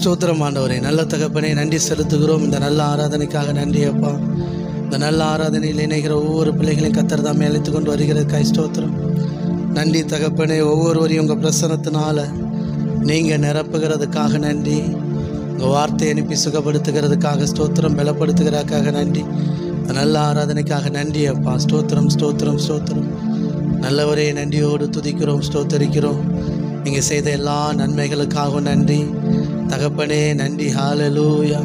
ஸ்தோத்திரம் ஆண்டவரே. நல்ல தகப்பனே, நன்றி செலுத்துகிறோம். இந்த நல்ல ஆராதனைக்காக நன்றி அப்பா. இந்த நல்ல ஆராதனையில் இணைகிற ஒவ்வொரு பிள்ளைகளையும் கர்த்தர் தாமே அழைத்து கொண்டு வருகிறதுக்காய் ஸ்தோத்திரம். நன்றி தகப்பனே. ஒவ்வொருவரையும் உங்கள் பிரசன்னத்தினால நீங்கள் நிரப்புகிறதுக்காக நன்றி. உங்கள் வார்த்தையை அனுப்பி சுகப்படுத்துகிறதுக்காக ஸ்தோத்திரம், பலப்படுத்துகிறதுக்காக நன்றி. இந்த நல்ல ஆராதனைக்காக நன்றி அப்பா. ஸ்தோத்திரம் ஸ்தோத்திரம் ஸ்தோத்திரம். நல்லவரே, நன்றியோடு துதிக்கிறோம், ஸ்தோத்தரிக்கிறோம். நீங்கள் செய்த எல்லா நன்மைகளுக்காகவும் நன்றி தகப்பனே. நன்றி. ஹல்லேலூயா.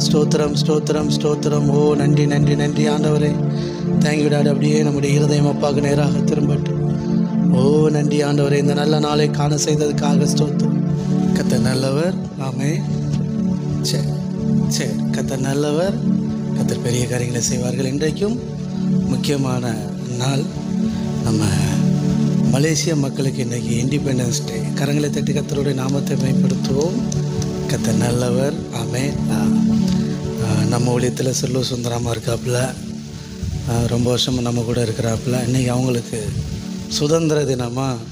ஸ்தோத்திரம் ஸ்தோத்திரம் ஸ்தோத்திரம். ஓ நன்றி நன்றி நன்றி ஆண்டவரே. Thank you daddy. அப்படியே நம்முடைய இருதயம் அப்பாவுக்கு நேராக திரும்பட்டும். ஓ நன்றி ஆண்டவரே. இந்த நல்ல நாளை காண செய்ததுக்காக ஸ்தோத்திரம். கர்த்தர் நல்லவர். ஆமே. சரி சரி. கர்த்தர் நல்லவர். கர்த்தர் பெரிய காரியங்களை செய்வார்கள். இன்றைக்கும் முக்கியமான நாள். நம்ம மலேசிய மக்களுக்கு இன்றைக்கி இண்டிபெண்டன்ஸ் டே. கரங்களை தட்டி கர்த்தருடைய நாமத்தை மேம்படுத்துவோம். கர்த்தர் நல்லவர். ஆமே. நம்ம ஊழியத்தில் செல்வ சுந்தரமாக இருக்காப்புல, ரொம்ப வருஷமாக நம்ம கூட இருக்கிறாப்புல. இன்றைக்கி அவங்களுக்கு சுதந்திர தினமாக.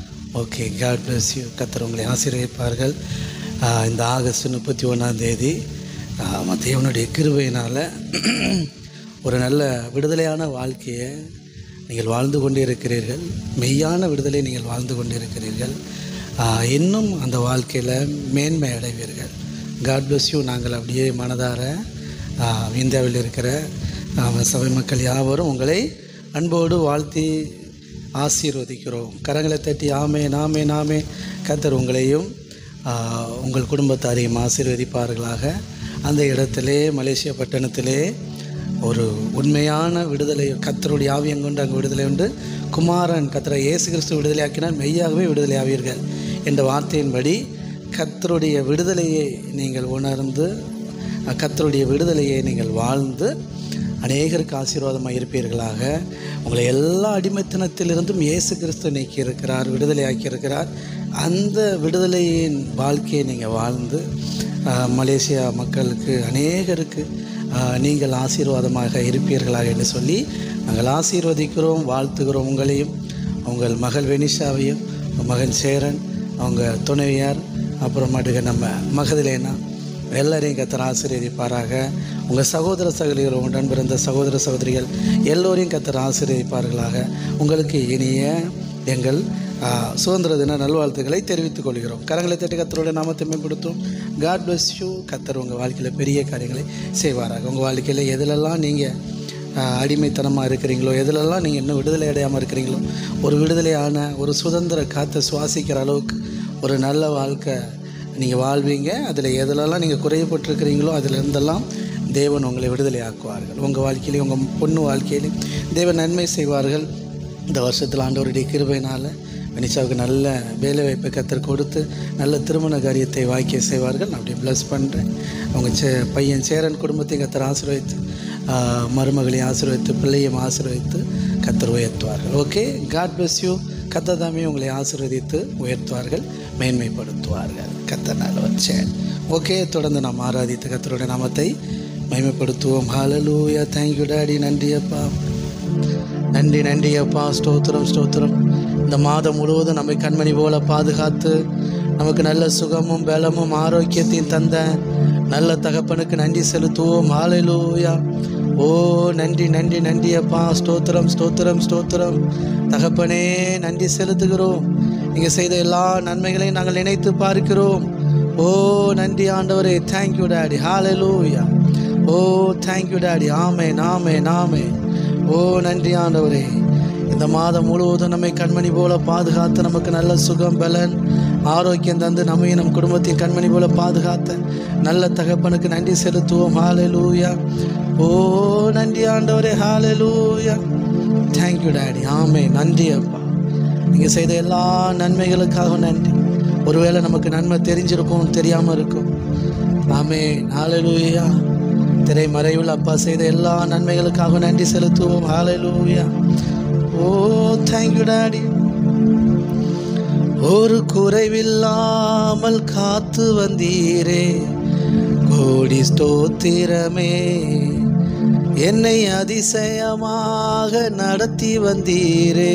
Okay, God bless you. கர்த்தர் உங்களை ஆசீர்வதிப்பார்கள். இந்த ஆகஸ்ட் 31 தேவனுடைய கிருபையினால் ஒரு நல்ல விடுதலையான வாழ்க்கையை நீங்கள் வாழ்ந்து கொண்டே இருக்கிறீர்கள். மெய்யான விடுதலை நீங்கள் வாழ்ந்து கொண்டே இருக்கிறீர்கள். இன்னும் அந்த வாழ்க்கையில் மேன்மை அடைவீர்கள். God bless you. நாங்கள் அப்படியே மனதார இந்தியாவில் இருக்கிற சபை மக்கள் யாவரும் உங்களை அன்போடு வாழ்த்தி ஆசீர்வதிக்கிறோம். கரங்களை தட்டி ஆமே நாமே நாமே. கர்த்தர் உங்களையும் உங்கள் குடும்பத்தாரையும் ஆசீர்வதிப்பார்களாக. அந்த இடத்திலே, மலேசியா பட்டணத்திலே ஒரு உண்மையான விடுதலை, கர்த்தருடைய ஆவியம் கொண்டு அங்கே விடுதலை உண்டு. குமாரன் கர்த்தரை இயேசு கிறிஸ்து விடுதலை ஆக்கினால் மெய்யாகவே விடுதலை ஆவீர்கள் என்ற வார்த்தையின்படி கர்த்தருடைய விடுதலையை நீங்கள் உணர்ந்து, கர்த்தருடைய விடுதலையை நீங்கள் வாழ்ந்து அநேகருக்கு ஆசீர்வாதமாக இருப்பீர்களாக. உங்களை எல்லா அடிமைத்தனத்திலிருந்தும் இயேசு கிறிஸ்து நீக்கி இருக்கிறார், விடுதலை ஆக்கியிருக்கிறார். அந்த விடுதலையின் வாழ்க்கையை நீங்கள் வாழ்ந்து மலேசியா மக்களுக்கு, அநேகருக்கு நீங்கள் ஆசீர்வாதமாக இருப்பீர்களாக என்று சொல்லி நாங்கள் ஆசீர்வதிக்கிறோம், வாழ்த்துகிறோம். உங்களையும், உங்கள் மகள் வெனிஷாவையும், மகன் சேரன், அவங்க துணைவியார், அப்புறமாட்டுக்கு நம்ம மகதிலேனா எல்லாரையும் கர்த்தர் ஆசீர்வதிப்பாராக. உங்கள் சகோதர சகோதரிகள், உடன் பிறந்த சகோதர சகோதரிகள் எல்லோரையும் கர்த்தர் ஆசீர்வதிப்பார்களாக. உங்களுக்கு இனிய எங்கள் சுதந்திர தின நல்வாழ்த்துக்களை தெரிவித்துக் கொள்கிறோம். கரங்களை தட்டி கர்த்தருடைய நாமத்தை மேம்படுத்தும். God bless you. கர்த்தர் உங்கள் வாழ்க்கையில் பெரிய காரியங்களை செய்வாராக. உங்கள் வாழ்க்கையில் எதிலெல்லாம் நீங்கள் அடிமைத்தனமாக இருக்கிறீங்களோ, எதிலெல்லாம் நீங்கள் இன்னும் விடுதலை அடையாமல் இருக்கிறீங்களோ, ஒரு விடுதலையான ஒரு சுதந்திர காற்றை சுவாசிக்கிற அளவுக்கு ஒரு நல்ல வாழ்க்கை நீங்கள் வாழ்வீங்க. அதில் எதிலெல்லாம் நீங்கள் குறையப்பட்டிருக்கிறீங்களோ அதிலிருந்தெல்லாம் தேவன் உங்களை விடுதலை ஆக்குவார்கள். உங்கள் வாழ்க்கையிலையும் உங்கள் பொண்ணு வாழ்க்கையிலையும் தேவன் நன்மை செய்வார்கள். இந்த வருஷத்தில் ஆண்டவருடைய கிருபையினால் வெனிஷாவுக்கு நல்ல வேலை வாய்ப்பை கர்த்தர் கொடுத்து நல்ல திருமண காரியத்தை வாய்க்க செய்வார்கள். நான் அப்படி ப்ளஸ் பண்ணுறேன். அவங்க பையன் சேரன் குடும்பத்தையும் கர்த்தர் ஆசீர்வதித்து, மருமகளையும் ஆசீர்வதித்து, பிள்ளையும் ஆசீர்வதித்து கர்த்தர் உயர்த்துவார்கள். Okay, God bless you. கர்த்தர் தாமே உங்களை ஆசீர்வதித்து உயர்த்துவார்கள், மேன்மைப்படுத்துவார்கள். கர்த்தர் நல்லவர். சரி, ஓகே, தொடர்ந்து நாம் ஆராதித்து கர்த்தருடைய நாமத்தை மகிமைப்படுத்துவோம். ஹல்லேலூயா. Thank you daddy. நன்றி அப்பா, நன்றி நன்றி அப்பா. ஸ்தோத்திரம் ஸ்தோத்திரம். இந்த மாதம் முழுவதும் நம்மை கண்மணி போல பாதுகாத்து நமக்கு நல்ல சுகமும் பலமும் ஆரோக்கியத்தையும் தந்த நல்ல தகப்பனுக்கு நன்றி செலுத்துவோம். ஹல்லேலூயா. ஓ நன்றி நன்றி நன்றி அப்பா. ஸ்தோத்திரம் ஸ்தோத்திரம் ஸ்தோத்திரம். தகப்பனே, நன்றி செலுத்துகிறோம். நீங்கள் செய்த எல்லா நன்மைகளையும் நாங்கள் நினைத்து பார்க்கிறோம். ஓ நன்றி ஆண்டவரே. Thank you daddy. ஹல்லேலூயா. ஓ தேங்க்யூ டாடி. ஆமே நாமே நாமே. ஓ நன்றி ஆண்டவரே. இந்த மாதம் முழுவதும் நம்மை கண்மணி போல பாதுகாத்து நமக்கு நல்ல சுகம் பலன் ஆரோக்கியம் தந்து நம்மையும் நம் குடும்பத்தையும் கண்மணி போல பாதுகாத்த நல்ல தகப்பனுக்கு நன்றி செலுத்துவோம். ஹல்லேலூயா. ஓ நன்றி ஆண்டவரே. ஹல்லேலூயா. Thank you daddy. ஆமே. நன்றி அப்பா. நீங்கள் செய்த எல்லா நன்மைகளுக்காக நன்றி. ஒருவேளை நமக்கு நன்மை தெரிஞ்சிருக்கும், தெரியாமல் இருக்கும். ஆமே. ஹல்லேலூயா. திரைமறைவில் அப்பா செய்த எல்லா நன்மைகளுக்காக நன்றி செலுத்துவோம். ஹல்லேலூயா. ஓ தேங்க்யூ டாடி. ஒரு குறைவில்லாமல் காத்து வந்தீரே, கோடி ஸ்தோத்திரமே. என்னை அதிசயமாக நடத்தி வந்தீரே,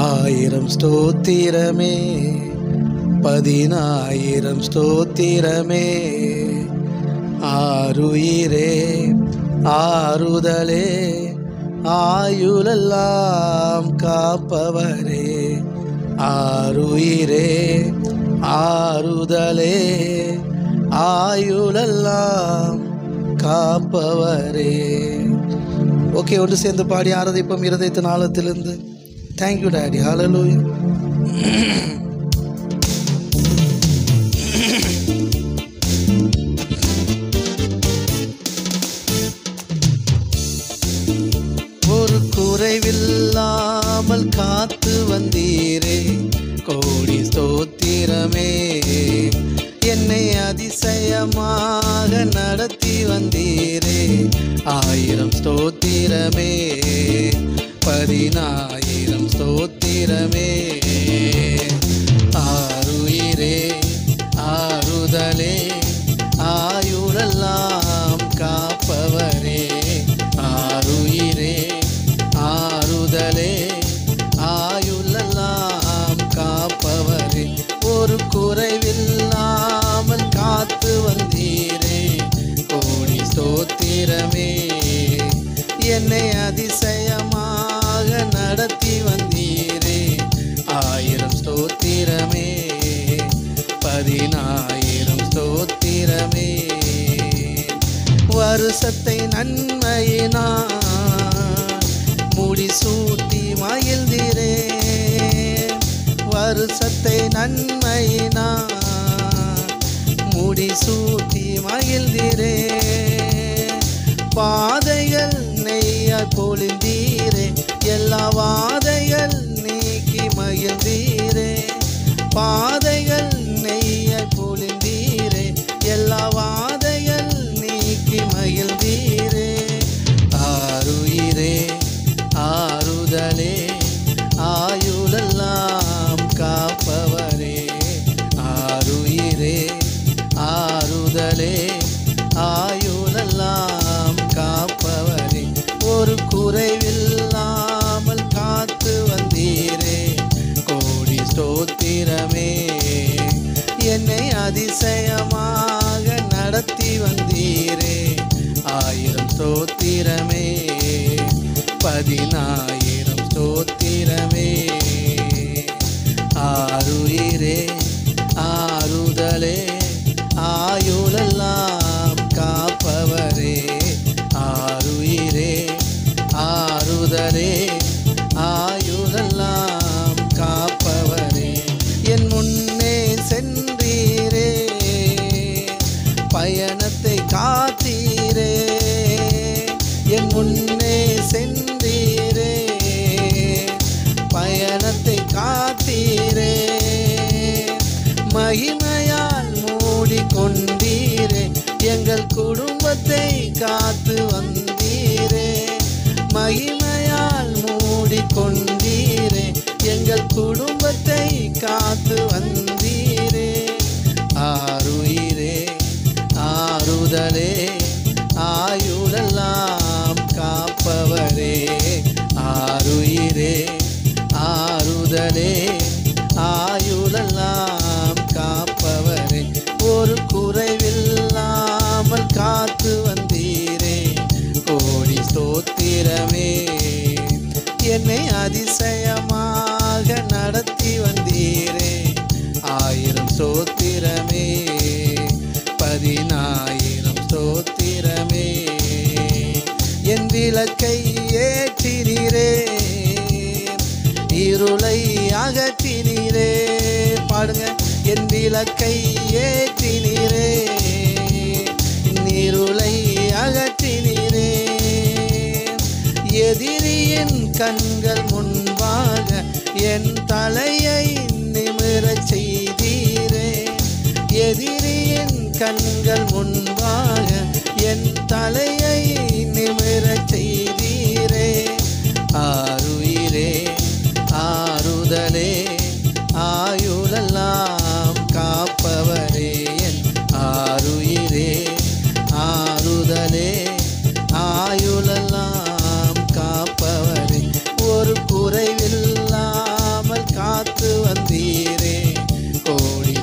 1000 ஸ்தோத்திரமே. 10,000 ஸ்தோத்திரமே. ஆருயிரே ஆறுதலே ஆயுளெல்லாம் காப்பவரே. ஆருயிரே ஆறுதலே ஆயுளெல்லாம் காப்பவரே. ஓகே, ஒன்று சேர்ந்து பாடி ஆராதிப்போம் இருதயத்தின் ஆழத்திலிருந்து. Thank you daddy. ஹல்லேலூயா. ஒரு குறைவில்லாமல் காத்து வந்தீரே, கோடி ஸ்தோத்திரமே. என்னை அதிசயமாக நடத்தி வந்தீரே, 1000 ஸ்தோத்திரமே. 10,000 ஸ்தோத்திரமே. ஆருயிரே ஆறுதலே ஆயுளெல்லாம் காப்பவரே. ஆருயிரே ஆறுதலே ஆயுளெல்லாம் காப்பவரே. ஒரு குறைவில்லாமல் காத்து வந்தீரே, கோடி ஸ்தோத்திரமே. என்னை அதிசயமாக நடத்தி வந்தீரே, 1000 ஸ்தோத்திரமே. 10,000 ஸ்தோத்திரமே. வருஷத்தை நன்மையினால் முடிசூட்டி மகிழ்ந்தீரே. வருஷத்தை நன்மையினால் முடிசூட்டி மகிழ்ந்தீரே. பாதைகள் நெய்யாய் பொழிந்தீரே, எல்லா வாதைகள் நீக்கி மகிழ்ந்தீரே. பாதைகள் நெய்யாய் பொழிந்தீரே, எல்லா வாதைகள் நீக்கி மகிழ்ந்தீரே. ஆருயிரே ஆறுதலே ஆயுளெல்லாம் காப்பவரே. ஆருயிரே ஆறுதலே ஆயுளெல்லாம் காப்பவரே. ஒரு குறைவில்லாமல் காத்து வந்தீரே, கோடி ஸ்தோத்திரமே. என்னை அதிசயமாக நடத்தி வந்தீரே, 1000 ஸ்தோத்திரமே. 10,000 ஸ்தோத்திரமே. ஆருயிரே ஆறுதலே ஆயுளெல்லாம் காப்பவரே. ஆருயிரே ஆறுதலே ஆயுளெல்லாம் காப்பவரே. என் முன்னே சென்றீரே, பயணத்தை காத்தீரே. என் முன்னே சென்றீரே, பயணத்தை காத்தீரே. மகிமையால் மூடிக்கொண்டீரே, எங்கள் குடும்பத்தை காத்து வந்தீரே. மகிமையால் மூடிக்கொண்டீரே, எங்கள் குடும்பத்தை காத்து வந்தீரே. ஆருயிரே ஆறுதலே ஆயுளெல்லாம் காப்பவரே. ஆருயிரே ஆறுதலே ஆயுளெல்லாம் காப்பவரே. ஒரு குறைவில்லாமல் காத்து வந்தீரே, கோடி ஸ்தோத்திரமே. என்னை அதிசயமாக நடத்தி வந்தீரே, 1000 ஸ்தோத்திரமே. 10,000 ஸ்தோத்திரமே. என் விளக்கை ஏற்றினீரே, இருளை அகற்றினீரே. பாடுங்க. என் விளக்கை ஏற்றினீரே, இருளை அகற்றினீரே. எதிரியின் கண்கள் முன்பாக என் தலையை நிமிரச் செய்தீரே. எதிரியின் கண்கள் முன்பாக என் தலையை நிமிரச் செய்தீரே. ஆருயிரே ஆறுதலே ஆயுளெல்லாம் காப்பவரே. என் ஆருயிரே ஆறுதலே ஆயுளெல்லாம் காப்பவரே. ஒரு குறைவில்லாமல் காத்து வந்தீரே, கோடி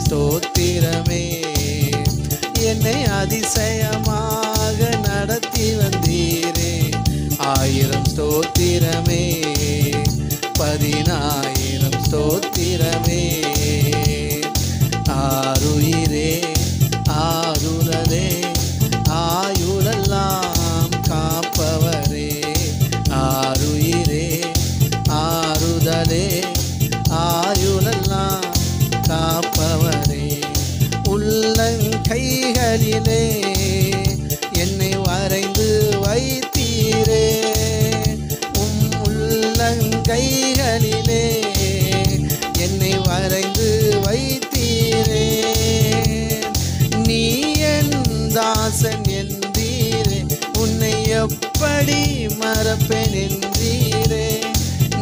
எப்படி மறப்பேன் என்றீரே,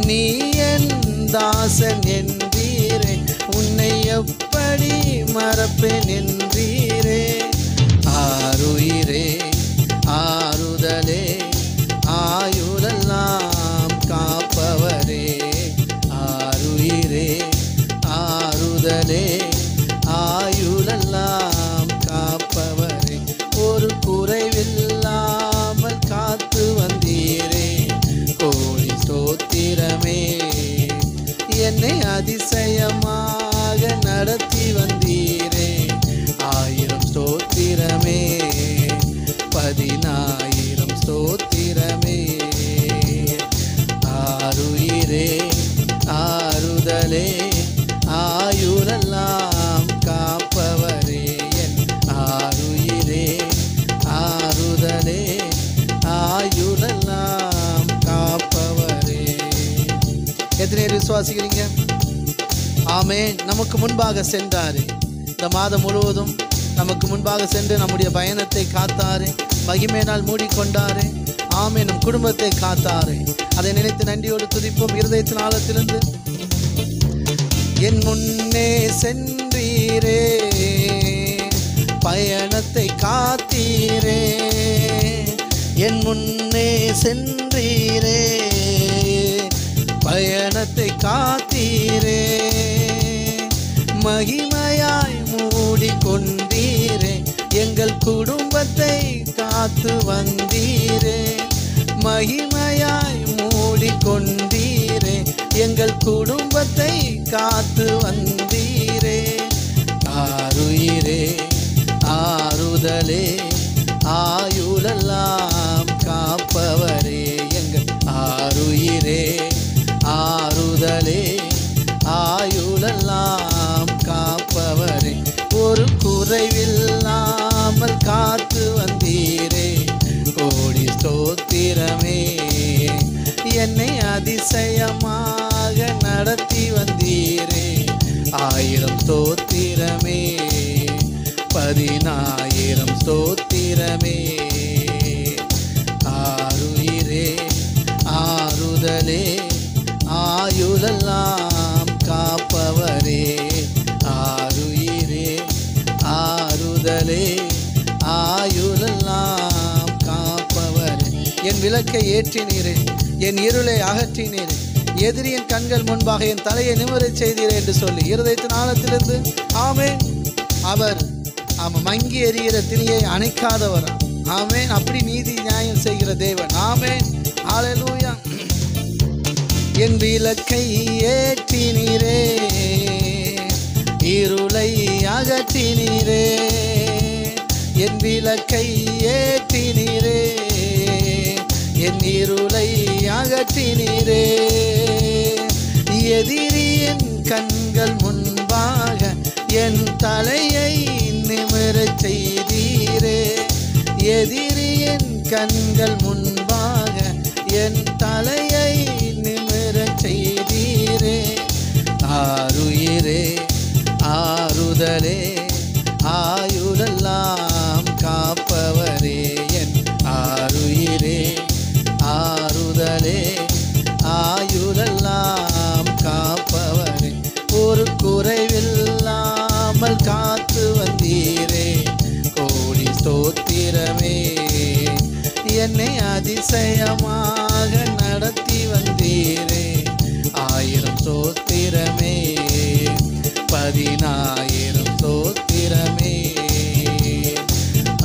நீ என் தாசன் என்றீரே, உன்னை எப்படி மறப்பேன் என்றீரே. ஆருயிரே ஆறுதலே ஆயுளெல்லாம் காப்பவரே, ஆருயிரே ஆறுதலே ஆயுளெல்லாம் காப்பவரே, ஒரு குறைவில்லாமல் காத்து வந்தீரே, கோடி ஸ்தோத்திரமே. என்னை அதிசயமாக நடத்தி வந்தீரே, 1000 ஸ்தோத்திரமே, 10000 ஸ்தோத்திரமே. ஆருயிரே ஆறுதலே ஆயுளெல்லாம் காப்பவரே, என் ஆருயிரே ஆறுதலே ஆயுளெல்லாம் காப்பவரே. எத்தனை விசுவாசிக்கிறீங்க? ஆமென். நமக்கு முன்பாக சென்றாரே, இந்த மாதம் முழுவதும் நமக்கு முன்பாக சென்று நம்முடைய பயணத்தை காத்தாரே, மகிமையினால் மூடிக்கொண்டாரே. ஆமென். நம் குடும்பத்தை காத்தாரே. அதை நினைத்து நன்றியோடு துதிப்போம். இருதயத்தின் ஆழத்திலிருந்து என் முன்னே சென்றீரே, பயணத்தை காத்தீரே, என் முன்னே சென்றீரே, பயணத்தை காத்தீரே, மகிமையாய் மூடிக்கொண்டீரே, எங்கள் குடும்பத்தை காத்து வந்தீரே, மகிமையாய் மூடிக்கொண்டீரே, எங்கள் குடும்பத்தை காத்து வந்தீரே. ஆருயிரே ஆறுதலே ஆயுளெல்லாம் காப்பவரே, எங்கள் ஆருயிரே ஆறுதலே ஆயுளெல்லாம் காப்பவரே, ஒரு குறைவில்லாமல் காத்து வந்தீரே, கோடி ஸ்தோத்திரமே. என்னை அதிசயமாக நடத்தி வந்தீரே, 1000 ஸ்தோத்திரமே, 10000 ஸ்தோத்திரமே. ஆருயிரே ஆறுதலே ஆயுளெல்லாம் காப்பவரே, ஆருயிரே ஆறுதலே ஆயுளெல்லாம் காப்பவரே. என் விளக்கை ஏற்றினீரே, என் இருளை அகற்றினீரே, எதிரியின் கண்கள் முன்பாக என் தலையை நிமிரச் செய்தீரே என்று சொல்லி இருதயத்தின் ஆழத்திலிருந்து ஆமென். அவர் மங்கி எறிகிற திரியை அணைக்காதவர். ஆமென். அப்படி நீதி நியாயம் செய்கிற தேவன். ஆமென். ஹல்லேலூயா. என் விளக்கை ஏற்றினீரே, இருளை அகற்றினீரே, என் விளக்கை ஏற்றினீரே, என் இருளை அகற்றினீரே, எதிரியின் கண்கள் முன்பாக என் தலையை நிமிரச் செய்தீரே, எதிரியின் கண்கள் முன்பாக என் தலையை நிமிரச் செய்தீரே. ஆருயிரே ஆறுதலே ஆயுளெல்லாம் காப்பவரே, என் ஆருயிரே ஆறுதலே ஆயுளெல்லாம் காப்பவரே, ஒரு குறைவில்லாமல் காத்து வந்தீரே, கோடி ஸ்தோத்திரமே. என்னை அதிசயமாக நடத்தி வந்தீரே, 1000 ஸ்தோத்திரமே, 10000 ஸ்தோத்திரமே.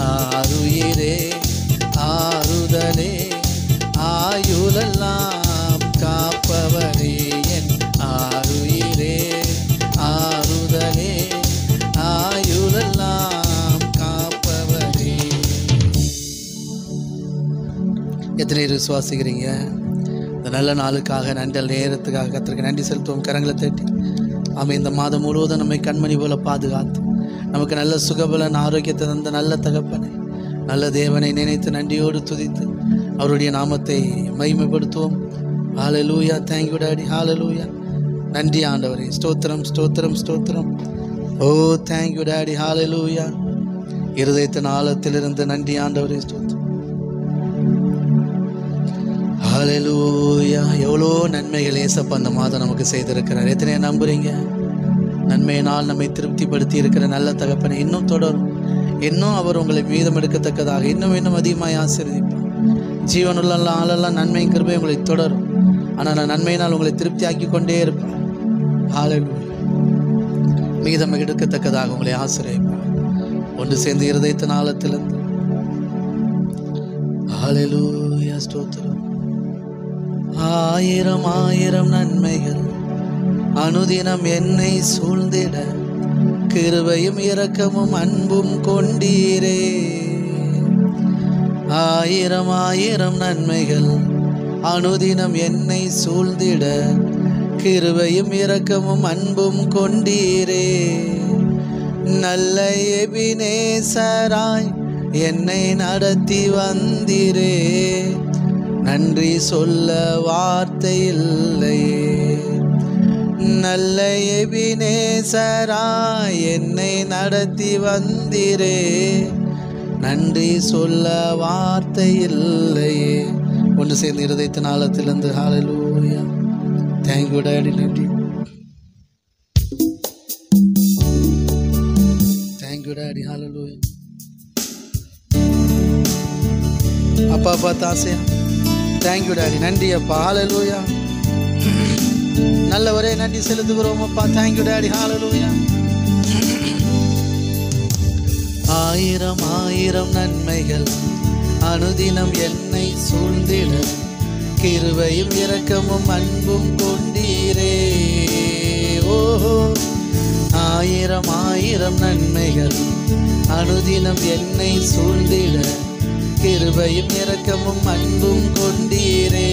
ஆருயிரே ஆறுதலே ஆயுளெல்லாம் காப்பவரே, என் ஆருயிரே ஆறுதலே ஆயுளெல்லாம் காப்பவரே. எத்தனை விசுவாசிக்கிறீங்க? இந்த நல்ல நாளுக்காக, நன்றி நேரத்துக்காக கர்த்தருக்கு நன்றி செலுத்துவோம். கரங்களை தட்டி. ஆமாம். இந்த மாதம் முழுவதும் நம்மை கண்மணி போல பாதுகாத்து நமக்கு நல்ல சுகபலன் ஆரோக்கியத்தை தந்த நல்ல தகப்பனை, நல்ல தேவனை நினைத்து நன்றியோடு துதித்து அவருடைய நாமத்தை மகிமைப்படுத்துவோம். ஹல்லேலூயா. Thank you daddy. ஹல்லேலூயா. நன்றி ஆண்டவரே. ஸ்தோத்திரம் ஸ்தோத்திரம் ஸ்தோத்திரம். ஓ தேங்க்யூ டாடி. ஹல்லேலூயா. இருதயத்தின் ஆழத்திலிருந்து நன்றி ஆண்டவரே. ஸ்தோத்திரம். ஹல்லேலூயா. எவ்வளோ நன்மைகள் ஏசப்பா அந்த மாதம் நமக்கு செய்திருக்கிறார். எத்தனை நம்புறீங்க? நன்மையினால் நம்மை திருப்திப்படுத்தி இருக்கிற நல்ல தகப்பனை இன்னும் தொடரும். இன்னும் அவர் உங்களை மீதம் எடுக்கத்தக்கதாக இன்னும் அதிகமாக ஆசீர்வதிப்பார். ஜீவனுள்ள ஆளெல்லாம் நன்மை கிருபை உங்களை தொடரும். ஆனால் நான் நன்மையினால் உங்களை திருப்தி ஆக்கி கொண்டே இருப்பேன். ஹல்லேலூயா. மீதம் எடுக்கத்தக்கதாக உங்களை ஆசீர்வதிப்பார். ஒன்று சேர்ந்து இருதயத்தின் ஆழத்திலிருந்து ஹல்லேலூயா ஸ்தோத்திரம். ஆயிரம் ஆயிரம் நன்மைகள் அனுதினம் என்னை சூழ்ந்திட கிருபையும் இரக்கமும் அன்பும் கொண்டீரே. ஆயிரம் ஆயிரம் நன்மைகள் அனுதினம் என்னை சூழ்ந்திட கிருபையும் இரக்கமும் அன்பும் கொண்டீரே. நல்ல எபினேசராய் என்னை நடத்தி வந்தீரே. நன்றி சொல்ல வார்த்தை இல்லையே. நல்ல எபினேசராய் என்னை நடத்தி வந்தீரே. நன்றி சொல்ல வார்த்தை இல்லையே. ஒன்று சேர்ந்து இருதயத்தின் ஆழத்திலிருந்து ஹல்லேலூயா. Thank you daddy. நன்றி. Thank you daddy. ஹல்லேலூயா. அப்பா பார்த்து ஆசையா. Thank you daddy. நன்றி அப்பா. ஹல்லேலூயா. நல்லவரே நன்றி செலுத்துகிறோம் அப்பா. Thank you daddy. ஹல்லேலூயா. ஆயிரம் ஆயிரம் நன்மைகள் அனுதினம் என்னை சூழ்ந்திட கிருபையும் இரக்கமும் அன்பும் கொண்டீரே. ஓஹோ. ஆயிரம் ஆயிரம் நன்மைகள் அனுதினம் என்னை சூழ்ந்திட கிருபையும் இரக்கமும் அன்பும் கொண்டீரே.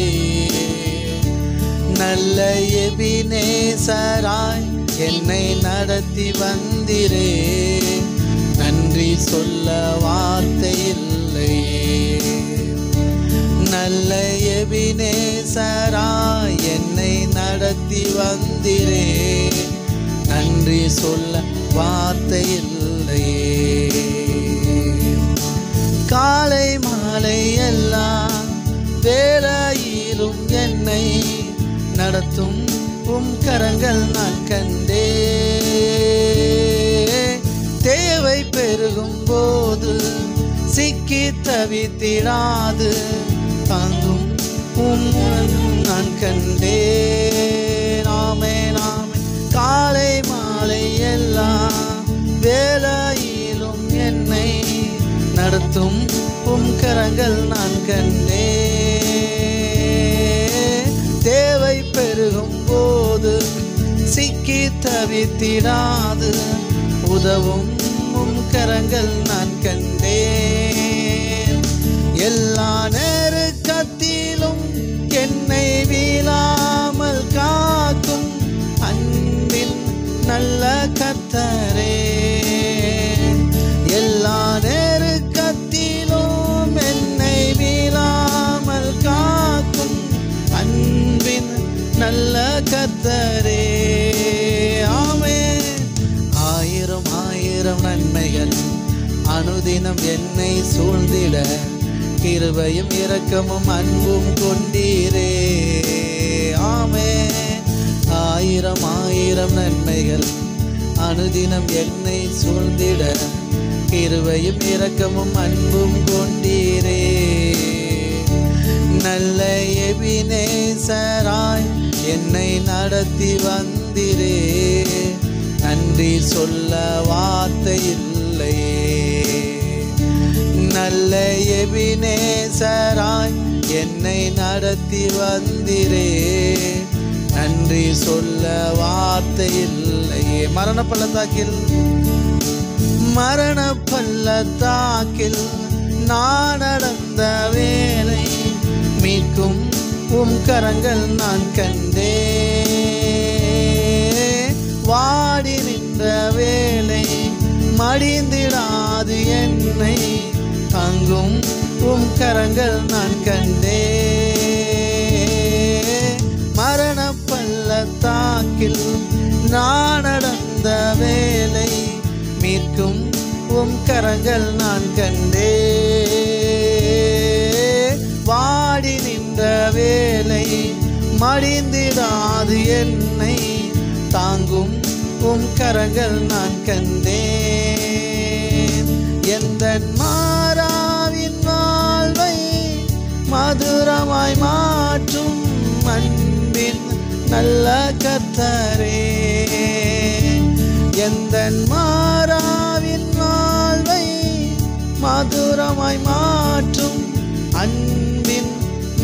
நல்ல எபினேசராய் என்னை நடத்தி வந்தீரே. நன்றி சொல்ல வார்த்தை இல்லையே. நல்ல எபினேசராய் என்னை நடத்தி வந்தீரே. நன்றி சொல்ல வார்த்தை இல்லையே. காலை மாலை எல்லாம் வேளையிலும் என்னை நடத்தும் உம் கரங்கள் நான் கண்டே. தேவை பெருகும் போது சிக்கி தவித்திடாது தாங்கும் உம் நான் கண்டே. நாமே நாமே காலை மாலை எல்லாம் வேளையிலும் என்னை நடத்தும் உம் கரங்கள் நான் கண்டே. தேவை பெருகும் போது சிக்கி தவித்திடாது உதவும் உம் கரங்கள் நான் கண்டேன். எல்லா நெருக்கத்திலும் என்னை வீழாமல் காக்கும் அன்பின் நல்ல கர்த்தரே. எல்லா நெருக்கத்திலும் என்னை வீழாமல் காக்கும் அன்பின் நல்ல கர்த்தரே. ஆமென். ஆயிரம் ஆயிரம் நன்மைகள் அனுதினம் என்னை சூழ்ந்திட கிருபையும் இரக்கமும் அன்பும் கொண்டீரே. ஆமென். ஆயிரம் ஆயிரம் நன்மைகள் அனுதினம் என்னை சூழ்ந்திட கிருபையும் இரக்கமும் அன்பும் கொண்டீரே. நல்ல எபினேசராய் என்னை நடத்தி வந்தீரே. நன்றி சொல்ல வார்த்தை இல்லையே. நல்ல எபினேசராய் என்னை நடத்தி வந்தீரே. நன்றி சொல்ல வார்த்தை இல்லையே. மரண பள்ளத்தாக்கில் நான் நடந்த வேளை மீட்கும் உம் கரங்கள் நான் கண்டே. வாடி நின்ற வேளை மடிந்திடாது என்னை தாங்கும் உம் கரங்கள் நான் கண்டே. மரண பள்ளத்தாக்கில் நான் நடந்த வேளை மீட்கும் உம் கரங்கள் நான் கண்டே. வாடி நின்ற வேளை மடிந்திடாது என்னை தாங்கும் உம் கரங்கள் நான் கண்டேன். எந்தன் மாறாவின் வாழ்வை மதுரமாய் மாற்றும் அன்பின் நல்ல கர்த்தரே. எந்தன் மாறாவின் வாழ்வை மதுரமாய் மாற்றும் அன்பின்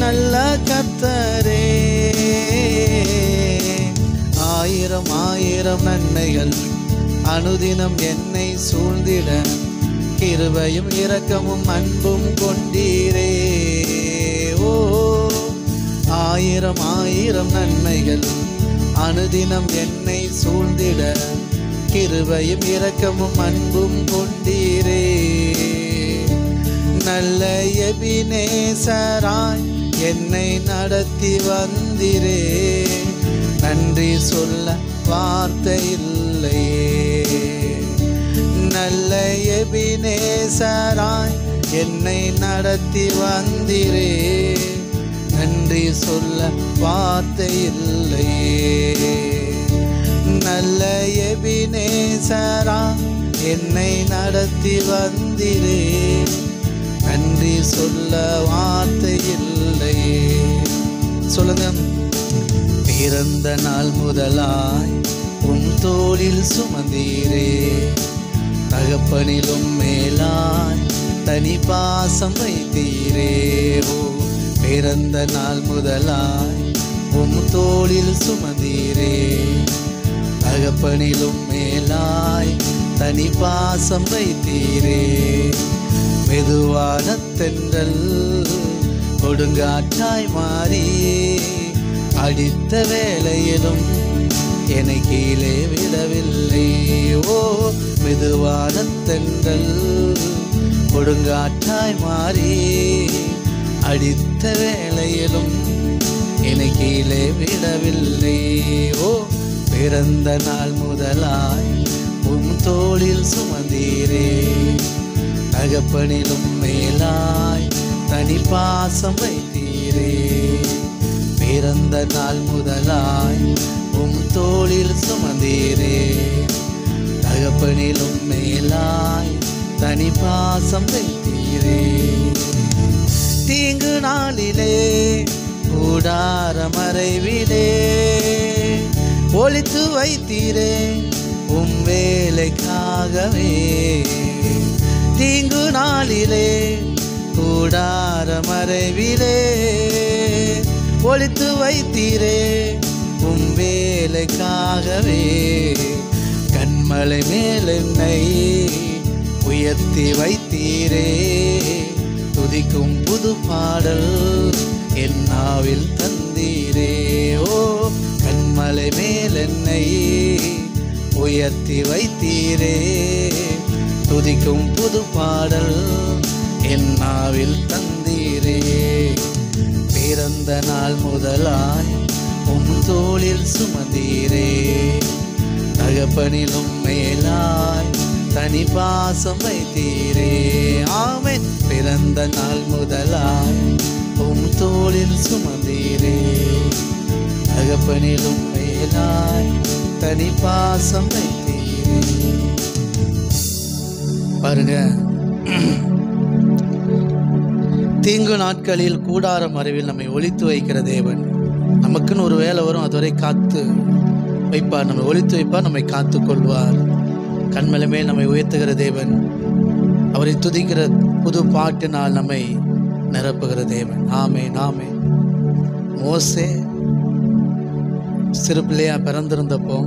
நல்ல கர்த்தரே. ஆயிரம் ஆயிரம் நன்மைகள் அனுதினம் என்னை சூழ்ந்திட கிருபையும் இரக்கமும் அன்பும் கொண்டீரே. ஓ, ஆயிரம் ஆயிரம் நன்மைகள் அனுதினம் என்னை சூழ்ந்திட கிருபையும் இரக்கமும் அன்பும் கொண்டீரே. நல்ல எபினேசராய் என்னை நடத்தி வந்திரே. நன்றி சொல்ல வார்த்தை இல்லையே. நல்ல எபினேசராய் என்னை நடத்தி வந்திரே. நன்றி சொல்ல வார்த்தை இல்லையே. நல்ல எபினேசராய் என்னை நடத்தி வந்திரே. நன்றி சொல்ல வார்த்தை இல்லையே. சொல்லுங்க. பிறந்த நாள் முதலாய் உன் தோளில் சுமந்தீரே. தகப்பனிலும் மேலாய் தனி பாசம் வைத்தீரே. ஓ, பிறந்த நாள் முதலாய் உன் தோளில் சுமந்தீரே. தகப்பனிலும் மேலாய் தனி பாசம் வைத்தீரே. மெதுவான தென்றல் கொடுங்காற்றாய் மாறி அடித்த வேளையிலும் என்னை கீழே விடவில்லை. ஓ, மெதுவான தென்றல் கொடுங்காற்றாய் மாறி அடித்த வேளையிலும் என்னை கீழே விடவில்லை. ஓ, பிறந்த நாள் முதலாய் உம் தோளில் சுமந்தீரே. தகப்பனிலும் மேலாய் தனி பாசம் வைத்தீரே. பிறந்த நாள் முதலாய் உம் தோளில் சுமந்தீரே. தகப்பனிலும் மேலாய் தனி பாசம் வைத்தீரே. தீங்கு நாளிலே கூடார மறைவிலே ஒளித்து வைத்தீரே உம் வேலைக்காகவே. தீங்கு நாளிலே கூடார மறைவிலே ஒளித்து வைத்தீரே உம் வேலைக்காகவே. கண்மலை மேல் என்னை உயர்த்தி வைத்தீரே. துதிக்கும் புது பாடல் என் நாவில் தந்தீரே. ஓ, கண்மலை மேல் என்னை உயர்த்தி வைத்தீரே. துதிக்கும் புது பாடல் என் நாவில் தந்தீரே. பிறந்த நாள் முதலாய் உம் தோளில் சுமந்தீரே. தகப்பனிலும் மேலாய் தனி பாசம் வைத்தீரே. ஆமென். பிறந்த நாள் முதலாய் உம் தோளில் சுமந்தீரே. தகப்பனிலும் மேலாய் தனி பாசம் வைத்தீரே. பாருங்க, தீங்கு நாட்களில் கூடார மறைவில் நம்மை ஒளித்து வைக்கிற தேவன். நமக்குன்னு ஒரு வேலை வரும், அதுவரை காத்து வைப்பார். நம்மை ஒளித்து வைப்பார், நம்மை காத்து கொள்வார். கண்மலை மேல் நம்மை உயர்த்துகிற தேவன். அவரை துதிக்கிற புது பாட்டினால் நம்மை நிரப்புகிற தேவன். ஆமென், ஆமென். மோசே சிறு பிள்ளையா பிறந்திருந்தப்போ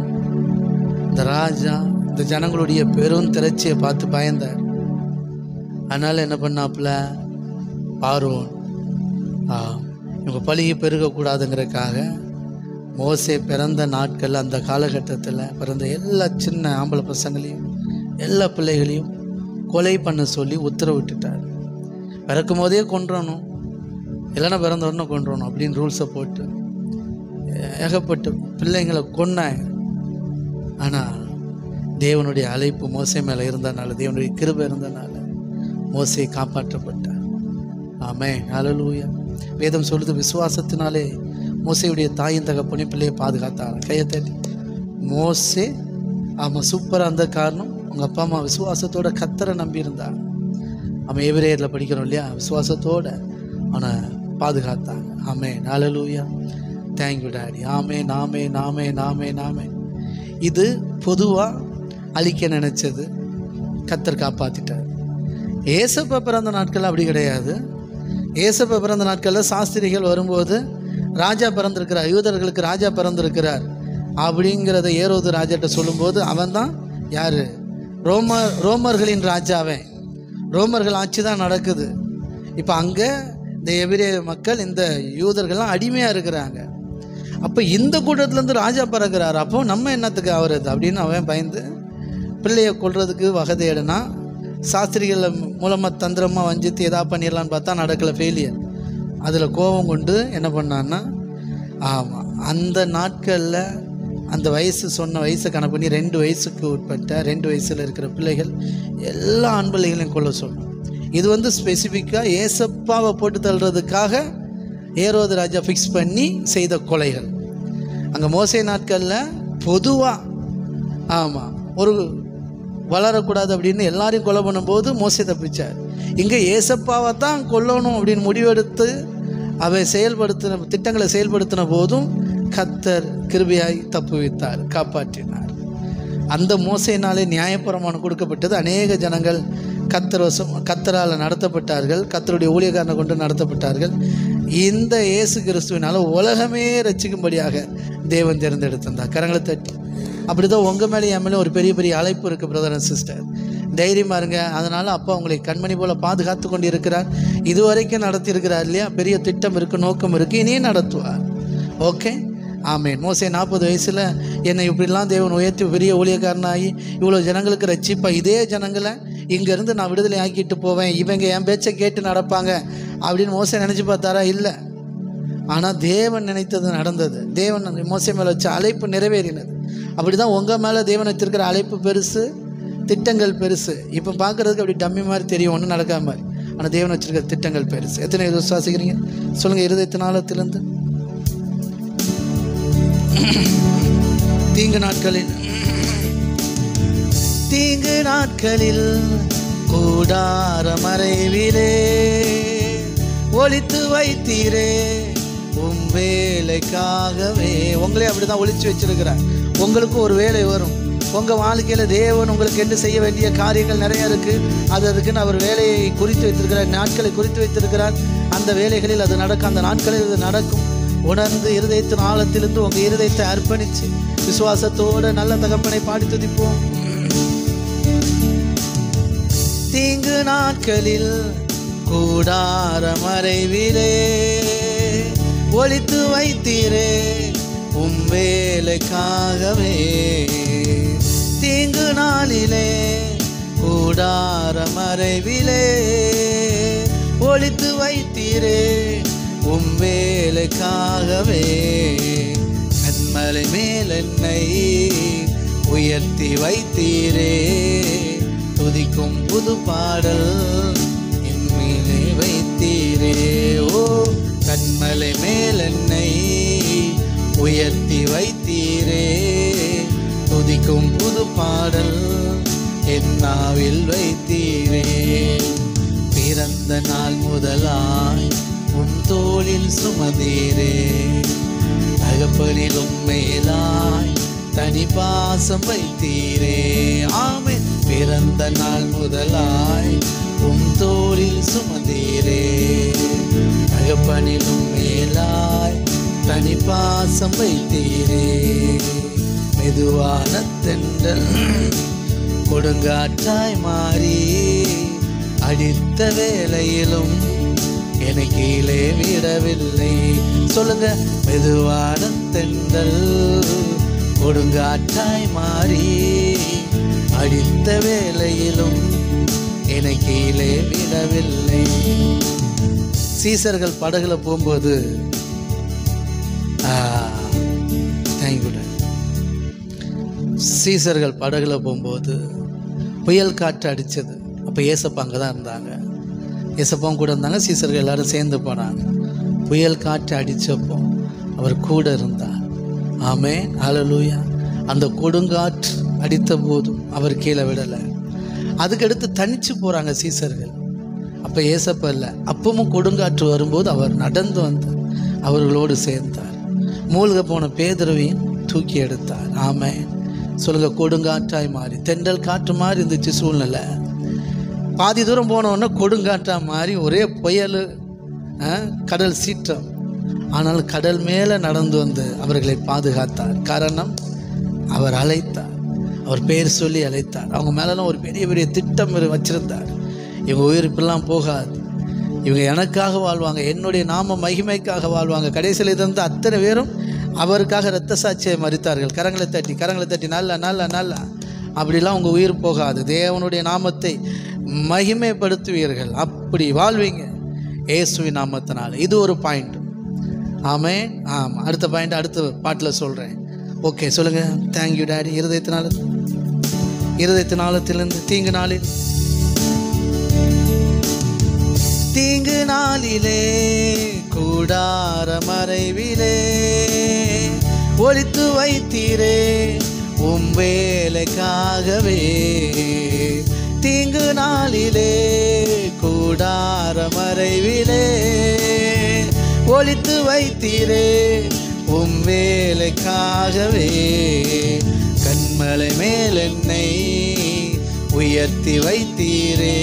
இந்த ராஜா இந்த ஜனங்களுடைய பெரும் திரட்சியை பார்த்து பயந்தார். அதனால என்ன பண்ணாப்புல, பார்வோன் இவங்க பழியை பெருகக்கூடாதுங்கிறதுக்காக மோசே பிறந்த நாட்கள் அந்த காலகட்டத்தில் பிறந்த எல்லா சின்ன ஆம்பளை பசங்களையும் எல்லா பிள்ளைகளையும் கொலை பண்ண சொல்லி உத்தரவிட்டுட்டார். பிறக்கும் போதே கொன்றணும், இல்லைன்னா பிறந்த உடனே கொன்றணும் அப்படின்னு ரூல்ஸை போட்டு ஏகப்பட்ட பிள்ளைங்களை கொன்னாங்க. ஆனால் தேவனுடைய அழைப்பு மோசே மேலே இருந்தனால, தேவனுடைய கிருபை இருந்தனால மோசே காப்பாற்றப்பட்டார். ஆமென், ஹல்லேலூயா. வேதம் சொல்லுது, விசுவாசத்தினாலே மோசேயுடைய தாயின் தகப்பனையும் பிள்ளையை பாதுகாத்தாங்க. கையை தட்டி மோசே ஆமாம் சூப்பராக இருந்த காரணம் உங்கள் அப்பா அம்மா விசுவாசத்தோட கர்த்தரை நம்பியிருந்தாங்க. அவன் எபிரேயரில் படிக்கிறோம் இல்லையா, விசுவாசத்தோடு அவனை பாதுகாத்தாங்க. ஆமென், ஹல்லேலூயா, தேங்க்யூ டாடி. ஆமென் ஆமென் ஆமென் ஆமென் ஆமென். இது பொதுவாக அழிக்க நினச்சது கர்த்தர் காப்பாற்றிட்டார். ஏசப்பா பிறந்த நாட்கள் அப்படி கிடையாது. ஏசப்பா பிறந்த நாட்களில் சாஸ்திரிகள் வரும்போது ராஜா பிறந்திருக்கிறார், யூதர்களுக்கு ராஜா பிறந்திருக்கிறார் அப்படிங்கிறத ஏரோது ராஜாட்ட சொல்லும்போது அவன் தான் யார்? ரோமர்களின் ராஜாவே. ரோமர்கள் ஆட்சி தான் நடக்குது. இப்போ அங்கே இந்த எபிரேய மக்கள் இந்த யூதர்கள்லாம் அடிமையாக இருக்கிறாங்க. அப்போ இந்த கூட்டத்துலேருந்து ராஜா பிறகுறார், அப்போ நம்ம என்னத்துக்கு ஆகிறது அப்படின்னு அவன் பயந்து பிள்ளையை கொள்றதுக்கு வகை தேடுனா, சாஸ்திரிகளை மூலமாக தந்திரமாக வஞ்சித்து எதாவது பண்ணிடலான்னு பார்த்தா நடக்கலை, ஃபெயிலியர். அதில் கோபம் கொண்டு என்ன பண்ணான்னா, ஆமாம் அந்த நாட்களில் அந்த வயசு சொன்ன வயசை கணக்கு பண்ணி 2 வயசுக்கு உட்பட்ட 2 வயசில் இருக்கிற பிள்ளைகள் எல்லா ஆண் பிள்ளைகளையும் கொல்ல சொன்னோம். இது ஸ்பெசிஃபிக்காக ஏசப்பாவை போட்டு தள்ளுறதுக்காக ஏரோது ராஜா ஃபிக்ஸ் பண்ணி செய்த கொலைகள். அங்கே மோசே நாட்களில் பொதுவாக ஆமாம் ஒரு வளரக்கூடாது அப்படின்னு எல்லாரையும் கொலை பண்ணும்போது மோசே தப்பிச்சார். இங்கே ஏசப்பாவை தான் கொல்லணும் அப்படின்னு முடிவெடுத்து அவை செயல்படுத்தின திட்டங்களை செயல்படுத்தின போதும் கர்த்தர் கிருபையாய் தப்புவித்தார், காப்பாற்றினார். அந்த மோசேனாலே நியாயப்பிரமாணம் கொடுக்கப்பட்டது. அநேக ஜனங்கள் கர்த்தரால் நடத்தப்பட்டார்கள், கர்த்தருடைய ஊழியக்காரனை கொண்டு நடத்தப்பட்டார்கள். இந்த இயேசு கிறிஸ்துவினால உலகமே ரட்சிக்கும்படியாக தேவன் தேர்ந்தெடுத்திருந்தார். கரங்களை தட்டி. அப்படி தான் உங்கள் மேலே என் மேலே ஒரு பெரிய பெரிய அழைப்பு இருக்குது பிரதர் அண்ட் சிஸ்டர். தைரியமாக இருங்க. அதனால் அப்பா உங்களை கண்மணி போல் பாதுகாத்து கொண்டு இருக்கிறார். இதுவரைக்கும் நடத்தியிருக்கிறார் இல்லையா, பெரிய திட்டம் இருக்குது, நோக்கம் இருக்குது, இனியும் நடத்துவார். ஓகே, ஆமேன். மோசே 40 வயசில் என்னை இப்படிலாம் தேவன் உயர்த்தி பெரிய ஊழியக்காரனாகி இவ்வளோ ஜனங்களுக்கு ரட்சிப்பா, இதே ஜனங்களை இங்கேருந்து நான் விடுதலை ஆக்கிட்டு போவேன், இவங்க என் பேச்சை கேட்டு நடப்பாங்க அப்படின்னு மோசே நினச்சி பார்த்தாரா? இல்லை. ஆனால் தேவன் நினைத்தது நடந்தது. தேவன் மோசே மேலே வச்ச அழைப்பு நிறைவேறினது. அப்படி தான் உங்கள் மேலே தேவன் வச்சிருக்கிற அழைப்பு பெருசு, திட்டங்கள் பெருசு. இப்போ பார்க்குறதுக்கு அப்படி டம்மி மாதிரி தெரியும், ஒன்றும் நடக்காம மாதிரி. ஆனால் தேவன் வச்சிருக்கிற திட்டங்கள் பெருசு. எத்தனை விசுவாசிக்கிறீங்க சொல்லுங்கள்? இருதயத்தின் ஆழத்திலிருந்து. தீங்கு நாட்களில் கூடார மறைவிலே ஒளித்து வைத்தீரே உம் வேலைக்காகவே. உங்களே அப்படிதான் ஒளிச்சு வச்சிருக்கிறார். உங்களுக்கு ஒரு வேலை வரும். உங்கள் வாழ்க்கையில் தேவன் உங்களுக்கு என்ன செய்ய வேண்டிய காரியங்கள் நிறையா இருக்குது. அதுக்குன்னு அவர் வேலையை குறித்து வைத்திருக்கிறார், நாட்களை குறித்து வைத்திருக்கிறார். அந்த வேலைகளில் அது நடக்கும், அந்த நாட்களில் அது நடக்கும். உணர்ந்து இருதயத்தின் ஆழத்திலிருந்து உங்கள் இருதயத்தை அர்ப்பணித்து விசுவாசத்தோடு நல்ல தகப்பனை பாடி துதிப்போம். தீங்கு நாட்களில் கூடார மறைவிலே ஒளித்து வைத்தீரே உம் வேலைக்காகவே. தீங்கு நாளிலே கூடார மறைவிலே ஒளித்து வைத்தீரே உம் வேலைக்காகவே. கண்மலை மேல் என்னை உயர்த்தி வைத்தீரே துதிக்கும் புது பாடல் என் மேலே வைத்தீரே. ஓ கண்மலை மேல் என்னை உயர்த்தி வைத்தீரே துதிக்கும் புது பாடல் என் நாவில் வைத்தீரே. பிறந்த நாள் முதலாய் உன் தோளில் சுமந்தீரே தகப்பனிலும் மேலாய் தனி பாசம் வைத்தீரே. ஆமென். பிறந்த நாள் முதலாய் உன் தோளில் சுமந்தீரே தகப்பனிலும் மேலாய் தனி பாசம் வைத்தீரே. மெதுவான தென்றல் கொடுங்காற்றாய் மாறி அடித்த வேளையிலும் என்னை கீழே விடவில்லை. சொல்லுங்க. மெதுவான தென்றல் கொடுங்காற்றாய் மாறி அடித்த வேளையிலும் என்னை கீழே விடவில்லை. சீசர்கள் படகுல போகும்போது சீசர்கள் படகுல போகும்போது புயல் காற்று அடித்தது. அப்போ ஏசப்பா அங்கே தான் இருந்தாங்க, ஏசப்பாவும் கூட இருந்தாங்க, சீசர்கள் எல்லாரும் சேர்ந்து போனாங்க. புயல் காற்று அடித்தப்போ அவர் கூட இருந்தார். ஆமென், ஹல்லேலூயா. அந்த கொடுங்காற்று அடித்த போதும் அவர் கீழே விடலை. அதுக்கடுத்து தனிச்சு போகிறாங்க சீசர்கள். அப்போ ஏசப்பா இல்லை, அப்பவும் கொடுங்காற்று வரும்போது அவர் நடந்து வந்து அவர்களோடு சேர்ந்தார். மூழ்க போன பேதுருவையும் தூக்கி எடுத்தார். ஆமென், சொல்லுங்க. கொடுங்காற்றாய் மாறி, தென்றல் காற்று மாதிரி இருந்துச்சு சூழ்நிலை. பாதி தூரம் போனோன்னா கொடுங்காற்றாக மாறி ஒரே புயல், கடல் சீற்றம். ஆனால் கடல் மேலே நடந்து வந்து அவர்களை பாதுகாத்தார். காரணம், அவர் அழைத்தார், அவர் பேர் சொல்லி அழைத்தார். அவங்க மேலெல்லாம் ஒரு பெரிய பெரிய திட்டம் வச்சிருந்தார். இவங்க உயிர் இப்பெல்லாம் போகாது, இவங்க எனக்காக வாழ்வாங்க, என்னுடைய நாம மகிமைக்காக வாழ்வாங்க. கடைசியில் இருந்து அத்தனை பேரும் அவருக்காக இரத்த சாட்சியை மறித்தார்கள். கரங்களை தட்டி நல்ல நல்ல நல்ல அப்படிலாம் உங்கள் உயிர் போகாது, தேவனுடைய நாமத்தை மகிமைப்படுத்துவீர்கள், அப்படி வாழ்வீங்க இயேசுவின் நாமத்தினால. இது ஒரு பாயிண்ட். ஆமென். ஆமாம், அடுத்த பாயிண்ட் அடுத்த பாட்டில் சொல்கிறேன். ஓகே, சொல்லுங்கள். Thank you daddy. இருதயத்தினாலத்திலிருந்து தீங்கு நாளிலே கூடார மறைவிலே ஒளித்து வைத்தீரே வேலைக்காகவே. தீங்கு நாளிலே கூடார மறைவிலே ஒளித்து வைத்தீரே வேலைக்காகவே. கண்மலை மேல் என்னை உயர்த்தி வைத்தீரே,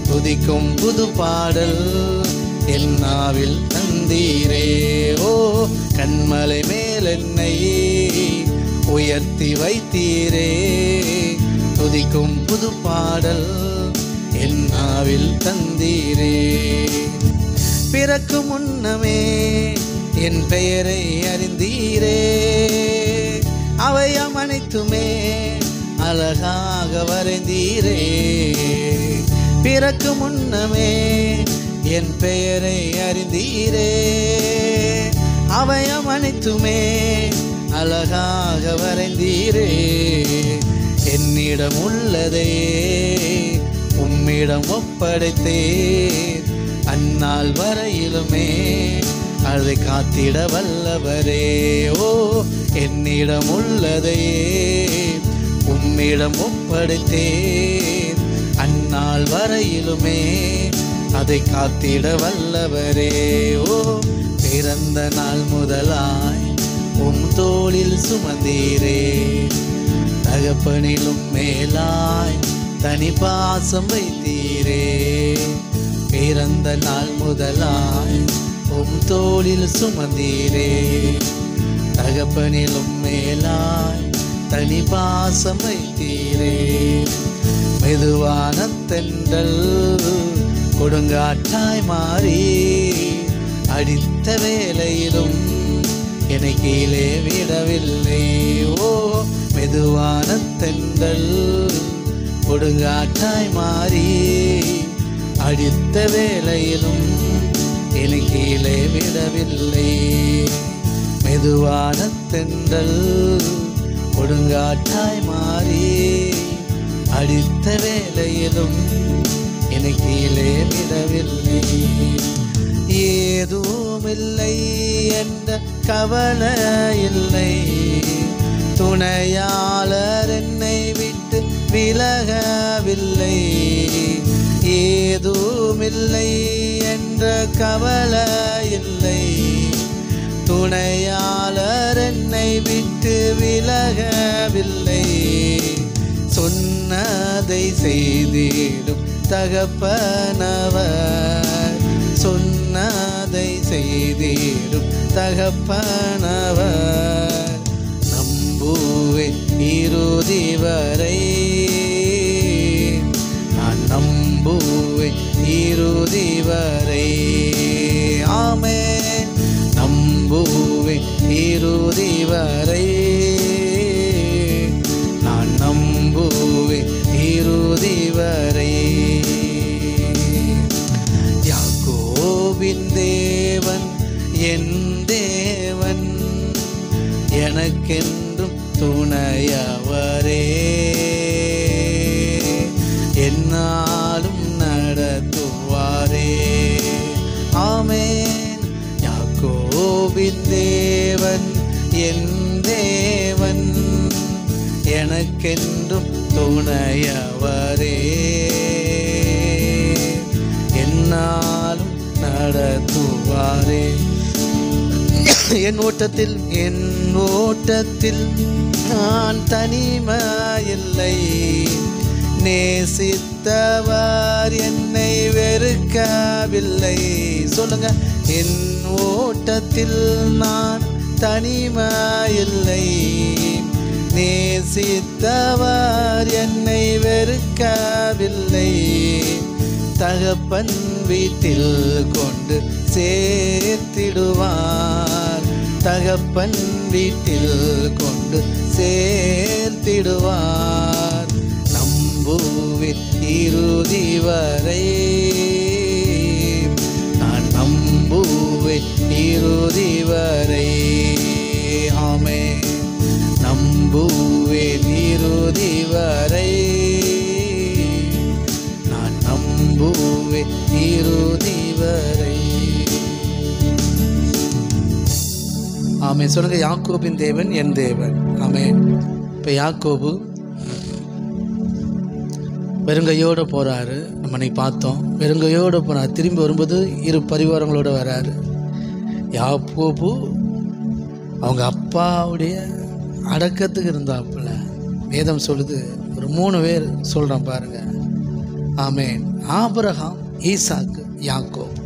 துதிக்கும் புது பாடல் என் நாவில் தந்தீரே. ஓ, கண்மலை மேல் என்னை உயர்த்தி வைத்தீரே, துதிக்கும் புது பாடல் என் நாவில் தந்தீரே. பிறக்கு முன்னமே என் பெயரை அறிந்தீரே, அவையம் அனைத்துமே அழகாக வரைந்தீரே. பிறக்கு முன்னமே என் பெயரை அறிந்தீரே, அவையம் அனைத்துமே அழகாக வரைந்தீரே. என்னிடம் உள்ளதை உம்மிடம் ஒப்படைத்தேன், அந்நாள் வரையிலுமே அதை காத்திட வல்லவரே. ஓ, என்னிடம் உள்ளதை உம்மிடம் ஒப்படைத்தேன், அந்நாள் வரையிலுமே அதை காத்திட வல்லவரே. ஓ, பிறந்த நாள் முதலாய் உம் தோளில் சுமந்தீரே, தகப்பனிலும் மேலாய் தனி பாசம் வைத்தீரே. பிறந்த நாள் முதலாய் உம் தோளில் சுமந்தீரே, தகப்பனிலும் மேலாய் தனி பாசம் வைத்தீரே. மெதுவான தென்றல் கொடுங்காற்றாய் மாறி அடித்த வேளையிலும் என்னை கீழே விடவில்லை. ஓ, மெதுவான தென்றல் கொடுங்காற்றாய் மாறி அடித்த வேளையிலும் என்னை கீழே விடவில்லை. மெதுவான தென்றல் கொடுங்காற்றாய் மாறி அடித்த வேளையிலும் என்னை கீழே விடவில்லை. ஏதுமில்லை என்ற கவலை இல்லை, துணையாளர் என்னை விட்டு விலகவில்லை. ஏதுமில்லை என்ற கவலை இல்லை, துணையாளர் என்னை விட்டு விலகவில்லை. சொன்னதை செய்திடும் தகப்பனவர், சொன்னதை செய்திடும் தகப்பனவர். நம்புவேன் இறுதி வரை, நான் நம்புவேன் இறுதி வரை. ஆமென், நம்புவேன் இறுதி வரை, நான் நம்புவேன் இறுதி வரை. யாக்கோபின் தேவன் என் தேவன், எனக்கென்றும் துணையவரே. என்னாலும் நடத்துவாரே. ஆமென், யாக்கோபின் என் தேவன் எனக்கென்றும் துணையவரே, என்னாலும் நடத்துவாரே. என் ஓட்டத்தில் நான் தனிமையில்லை, நேசித்தவர் என்னை வெறுக்கவில்லை. சொல்லுங்க, என் ஓட்டத்தில் நான் தனிமையில்லை, நேசித்தவர் என்னை வெறுக்கவில்லை. தகப்பன் வீட்டில் கொண்டு சேர்த்திடுவார், தகப்பன் வீட்டில் கொண்டு சேர்த்திடுவார். நம்புவேன் இறுதி வரை, நான் நம்புவேன் இறுதி வரை. ஆமென். நம்புவேன் இறுதி வரை, நான் நம்புவேன் இறுதி வரை. ஆமென். சொல்லுங்க, யாக்கோபின் தேவன் என் தேவன். ஆமென். இப்போ யாக்கோபு வெறுங்கையோடு போகிறாரு. நம்ம இன்னைக்கு பார்த்தோம், வெறுங்கையோடு போனார். திரும்பி வரும்போது 2 பரிவாரங்களோடு வராரு. யாக்கோபு அவங்க அப்பாவுடைய அடக்கத்துக்கு இருந்தாப்புல வேதம் சொல்லுது. ஒரு 3 பேர் சொல்கிறோம் பாருங்க. ஆமென். ஆபிரகாம், ஈசாக்கு, யாக்கோபு.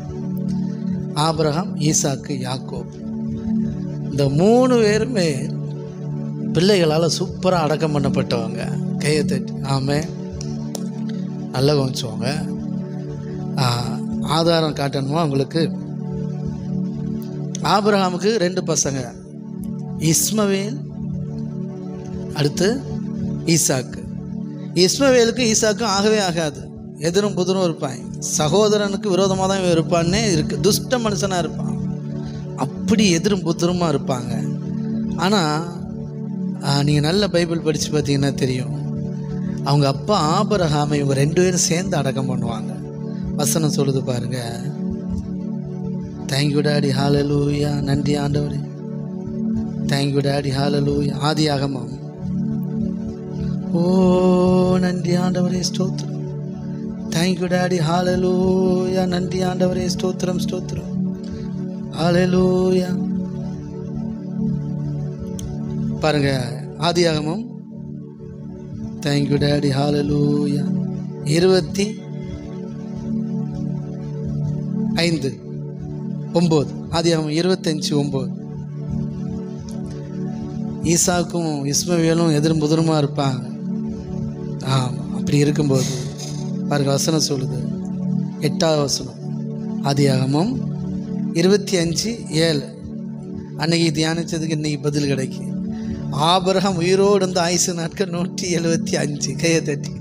ஆபிரகாம், ஈசாக்கு, யாக்கோபு. இந்த 3 பேருமே பிள்ளைகளால் சூப்பராக அடக்கம் பண்ணப்பட்டவங்க. கையை தட்டி ஆமென். நல்லா கவனிச்சுவாங்க. ஆதாரம் காட்டணுமா உங்களுக்கு? ஆபிரகாமுக்கு 2 பசங்க, இஸ்மவேல், அடுத்து ஈசாக்கு. இஸ்மவேலுக்கு ஈசாக்கும் ஆகவே ஆகாது, எதிரும் புதிரும் இருப்பான். சகோதரனுக்கு விரோதமாக தான் இருப்பான்னே இருக்கு. துஷ்ட மனுஷனாக இருப்பான். அப்படி எதிரும் புதிருமாக இருப்பாங்க. ஆனால் நீங்கள் நல்ல பைபிள் படித்து பார்த்தீங்கன்னா தெரியும், அவங்க அப்பா ஆபிரகாமை இவங்க 2 பேரும் சேர்ந்து அடக்கம் பண்ணுவாங்க. வசனம் சொல்லுது பாருங்க. தேங்க்யூ டாடி, ஹalleluya. நன்றி ஆண்டவரே, தேங்க்யூ டாடி, ஹalleluya. ஆதியாகமம். ஓ நன்றி ஆண்டவரே, ஸ்தோத்திரம். தேங்க்யூ டாடி, ஹalleluya. நன்றி ஆண்டவரே, ஸ்தோத்திரம், ஸ்தோத்திரம், ஹalleluya. பாருங்க, ஆதியாகமம். தேங்க்யூ டாடி, ஹalleluya. 25:9. ஆதியாகமம் 25:9. ஈசாக்கும் இஸ்மவேலும் எதிரும் புதிருமா இருப்பாங்க. அப்படி இருக்கும்போது பாருங்க, வசனம் சொல்லுது. 8வது வசனம், ஆதியாகமம் 25:7. அன்னைக்கு தியானிச்சதுக்கு இன்னைக்கு பதில் கிடைக்கும். ஆபிரகாம் உயிரோடு இருந்த ஆயுசு நாட்கள் 175. கையை தட்டி.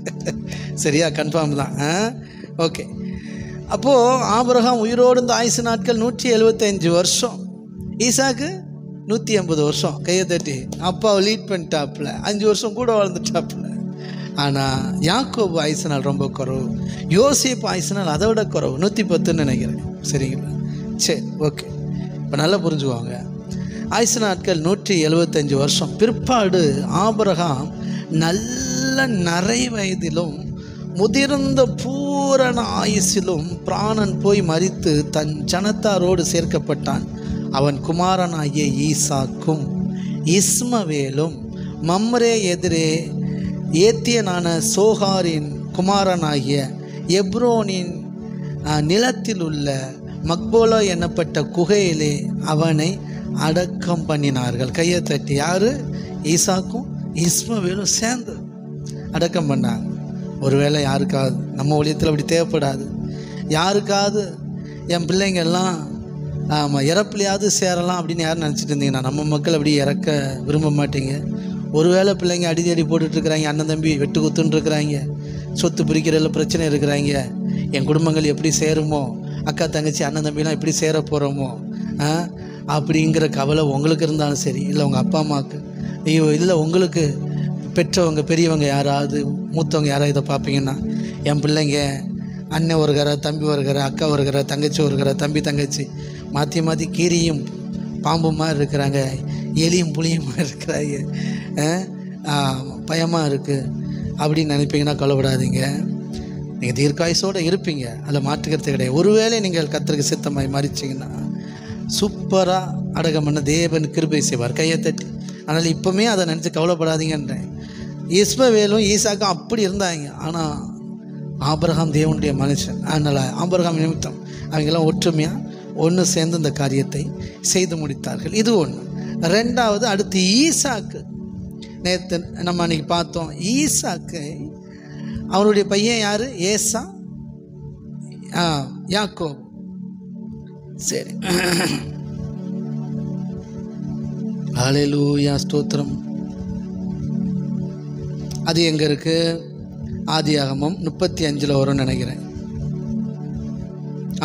சரியா? கன்ஃபார்ம் தான். ஓகே. அப்போது ஆபிரகாம் உயிரோடு இருந்த ஆயுசு நாட்கள் 175 வருஷம். ஈசாக்கு 180 வருஷம். கையை தட்டி. அப்பாவை லீட் பண்ணிட்டாப்புல, 5 வருஷம் கூட வாழ்ந்துட்டாப்புல. ஆனால் யாக்கோபு ஆயுசு நாள் ரொம்ப குறவு. யோசேப்பு ஆயுசு நாள் அதை விட குறவு, 110ன்னு நினைக்கிறேன். சரிங்களா? சரி, ஓகே. இப்போ நல்லா புரிஞ்சுக்குவாங்க. ஆயுசு நாட்கள் 175 வருஷம். பிற்பாடு ஆபிரகாம் நல்ல நரை வயதிலும் முதிர்ந்த பூரண ஆயுசிலும் பிராணன் போய் மரித்து தன் ஜனத்தாரோடு சேர்க்கப்பட்டான். அவன் குமாரனாகிய ஈசாக்கும் இஸ்மவேலும் மம்ரே எதிரே ஏத்தியனான சோகாரின் குமாரனாகிய எப்ரோனின் நிலத்தில் உள்ள மக்போலா என்னப்பட்ட குகையிலே அவனை அடக்கம் பண்ணினார்கள். கையை தட்டி. யார்? ஈசாக்கும் இஸ்மவேலும் சேர்ந்து அடக்கம் பண்ணாங்க. ஒருவேளை யாருக்காவது நம்ம ஊழியத்தில் அப்படி தேவைப்படாது. யாருக்காவது என் பிள்ளைங்கள்லாம் இறப்புலையாவது சேரலாம் அப்படின்னு யாரும் நினச்சிட்டு இருந்தீங்கன்னா, நம்ம மக்கள் அப்படி இறக்க விரும்ப மாட்டீங்க. ஒருவேளை பிள்ளைங்க அடிதடி போட்டுட்ருக்குறாங்க, அண்ணன் தம்பி வெட்டு குத்துன்ட்ருக்குறாங்க, சொத்து பிரிக்கிறதுல பிரச்சனை இருக்கிறாங்க, என் குடும்பங்கள் எப்படி சேருமோ, அக்கா தங்கச்சி அண்ணன் தம்பிலாம் எப்படி சேர போகிறோமோ அப்படிங்கிற கவலை உங்களுக்கு இருந்தாலும் சரி, இல்லை உங்கள் அப்பா அம்மாவுக்கு, ஐயோ இல்லை உங்களுக்கு பெற்றவங்க பெரியவங்க யாராவது மூத்தவங்க யாராவது இதை பார்ப்பீங்கன்னா, என் பிள்ளைங்க அண்ணன் வருகிற, தம்பி வருகிற, அக்கா வருகிற, தங்கச்சி வருகிற, தம்பி தங்கச்சி மாற்றி மாற்றி கீரியும் பாம்பு மாதிரி இருக்கிறாங்க, எலியும் புளியும் மாதிரி இருக்கிறாங்க, பயமாக இருக்குது அப்படின்னு நினைப்பீங்கன்னா கவலைப்படாதீங்க. நீங்கள் தீர்க்காயுசோடு இருப்பீங்க, அதில் மாற்றுக்கிறது கிடையாது. ஒருவேளை நீங்கள் கர்த்தருக்கு சித்தமாய் மறிச்சிங்கன்னா சூப்பராக அடக்கம் பண்ண தேவன் கிருபை செய்வார், கையை தட்டி. அதனால் இப்போவுமே அதை நினச்சி கவலைப்படாதீங்கன்றேன். இஸ்மவேலும் ஈசாக்கும் அப்படி இருந்தாங்க. ஆனால் ஆபிரகாம் தேவனுடைய மனுஷன், அதனால் ஆபிரகாம் நிமித்தம் அவங்கெல்லாம் ஒற்றுமையாக ஒன்று சேர்ந்து இந்த காரியத்தை செய்து முடித்தார்கள். இது ஒன்று. ரெண்டாவது, அடுத்து ஈசாக்கு. நேற்று நம்ம அன்றைக்கி பார்த்தோம், ஈசாக்கு அவருடைய பையன் யார்? ஏசா, யாக்கோபு. சரி, ஹல்லேலூயா, ஸ்தோத்திரம். அது எங்கே இருக்குது? ஆதியாகமம் 35 வரும்னு நினைக்கிறேன்.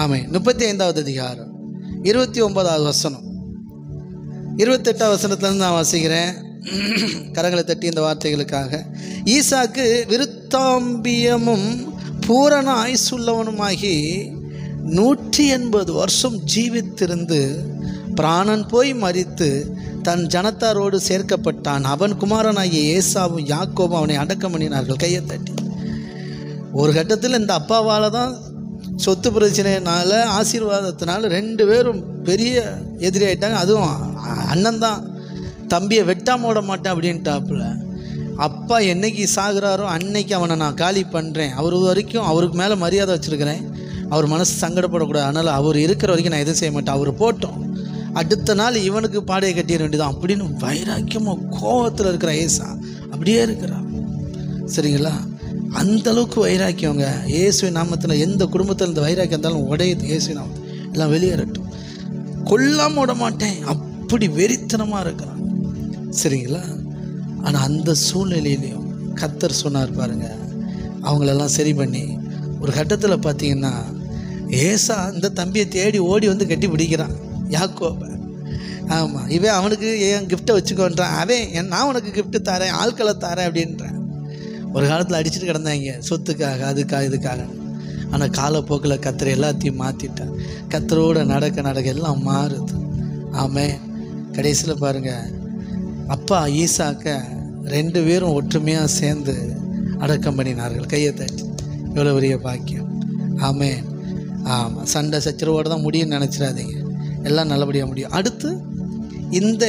ஆமாம், 35வது அதிகாரம் 29வது வசனம். 28வது வசனத்துலேருந்து நான் வாசிக்கிறேன். கரங்களை தட்டி இந்த வார்த்தைகளுக்காக. ஈசாக்கு விருத்தாம்பியமும் பூரண ஆயுசுள்ளவனுமாகி 180 வருஷம் ஜீவித்திருந்து பிராணன் போய் மரித்து தன் ஜனத்தாரோடு சேர்க்கப்பட்டான். அவன் குமாரனாகிய ஏசாவும் யாக்கோபும் அவனை அடக்கம் பண்ணினார்கள். கையை தட்டி. ஒரு கட்டத்தில் இந்த அப்பாவால் தான் சொத்து பிரச்சனையினால, ஆசீர்வாதத்தினால 2 பேரும் பெரிய எதிரி ஆகிட்டாங்க. அதுவும் அண்ணன் தான் தம்பியை வெட்டாம விட மாட்டேன் அப்படின்ட்டாப்புல. அப்பா என்னைக்கு சாகுறாரோ அன்னைக்கு அவனை நான் காலி பண்ணுறேன், அவர் வரைக்கும் அவருக்கு மேலே மரியாதை வச்சுருக்கிறேன், அவர் மனசு சங்கடப்படக்கூடாது, அதனால் அவர் இருக்கிற வரைக்கும் நான் எதுவும் செய்ய மாட்டேன், அவர் போட்டோம், அடுத்த நாள் இவனுக்கு பாடையை கட்டிட வேண்டியதான் அப்படின்னு வைராக்கியமாக கோபத்தில் இருக்கிற ஏசா அப்படியே இருக்கிறான். சரிங்களா? அந்தளவுக்கு வைராக்கியவங்க. இயேசுவின் நாமத்தில் எந்த குடும்பத்தில் இந்த வைராக்கியம் இருந்தாலும் உடையுது. இயேசுவின் நாமத்தில் எல்லாம் வெளியேறட்டும். கொல்லாமல் விட மாட்டேன், அப்படி வெறித்தனமாக இருக்கிறான். சரிங்களா? ஆனால் அந்த சூழ்நிலையிலையும் கர்த்தர் சொன்னார் பாருங்க, அவங்களெல்லாம் சரி பண்ணி ஒரு கட்டத்தில் பார்த்தீங்கன்னா ஏசா இந்த தம்பியை தேடி ஓடி வந்து கட்டி பிடிக்கிறான் யாக்கோபை. ஆமாம், இவன் அவனுக்கு என் கிஃப்ட்டை வச்சுக்கோன்றான், அவன் நான் உனக்கு கிஃப்ட்டு தரேன், ஆட்களை தரேன் அப்படின்றான். ஒரு காலத்தில் அடிச்சுட்டு கிடந்தாங்க சொத்துக்காக, அதுக்காக, இதுக்காக. ஆனால் காலப்போக்கில் கர்த்தர் எல்லாத்தையும் மாற்றிட்டான். கர்த்தரோடு நடக்க எல்லாம் மாறுது. ஆமாம், கடைசியில் பாருங்கள், அப்பா ஈசாக்க 2 பேரும் ஒற்றுமையாக சேர்ந்து அடக்கம் பண்ணினார்கள். கையை தட்டி. எவ்வளோ பெரிய பாக்கியம். ஆமாம். ஆமாம், சண்டை சச்சரவோடு தான் முடியும்னு நினச்சிடாதீங்க, எல்லாம் நல்லபடியாக முடியும். அடுத்து இந்த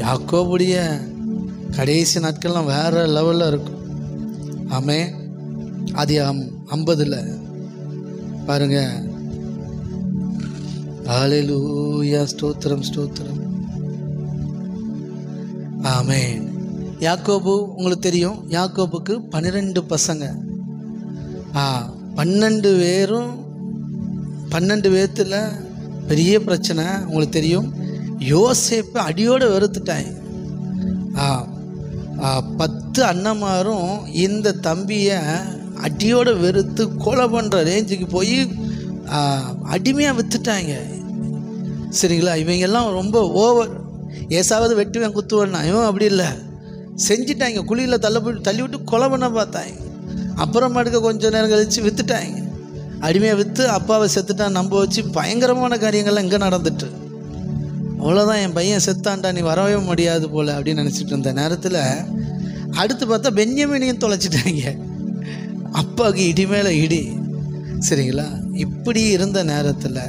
யாக்கோபுடைய கடைசி நாட்கள்லாம் வேறு லெவலில் இருக்கும். ஆமாம், ஆதியாகமம் 50 பாருங்கள். ஹல்லேலூயா, ஸ்தோத்திரம், ஸ்தோத்திரம். ஆமென். யாக்கோபு உங்களுக்கு தெரியும், யாக்கோபுக்கு 12 பசங்க. 12 பேரும் 12 பேர்த்தில் பெரிய பிரச்சனை உங்களுக்கு தெரியும். யோசேப்பை அடியோடு வெறுத்துட்டாங்க. 10 அண்ணன்மாரும் இந்த தம்பியை அடியோடு வெறுத்து கொலை பண்ணுற ரேஞ்சுக்கு போய் அடிமையாக விற்றுட்டாங்க. சரிங்களா? இவங்கெல்லாம் ரொம்ப ஓவர். ஏசாவது வெட்டுவேன் குத்துவேன்னா, இவன் அப்படி இல்லை, செஞ்சிட்டாங்க. குழியில் தள்ளி விட்டு கொலை பண்ண பார்த்தாங்க. அப்புறமாட்டுக்க கொஞ்சம் நேரம் கழித்து விற்றுட்டாங்க. அடிமையாக விற்று அப்பாவை செத்துட்டான் நம்ப வச்சு பயங்கரமான காரியங்கள்லாம் இங்கே நடந்துட்டு. அவ்வளோதான், என் பையன் செத்தான்டா, நீ வரவே முடியாது போல் அப்படின்னு நினச்சிட்டு இருந்த நேரத்தில் அடுத்து பார்த்தா பென்யமீனையும் தொலைச்சிட்டாங்க. அப்பாவுக்கு இடி மேலே இடி. சரிங்களா? இப்படி இருந்த நேரத்தில்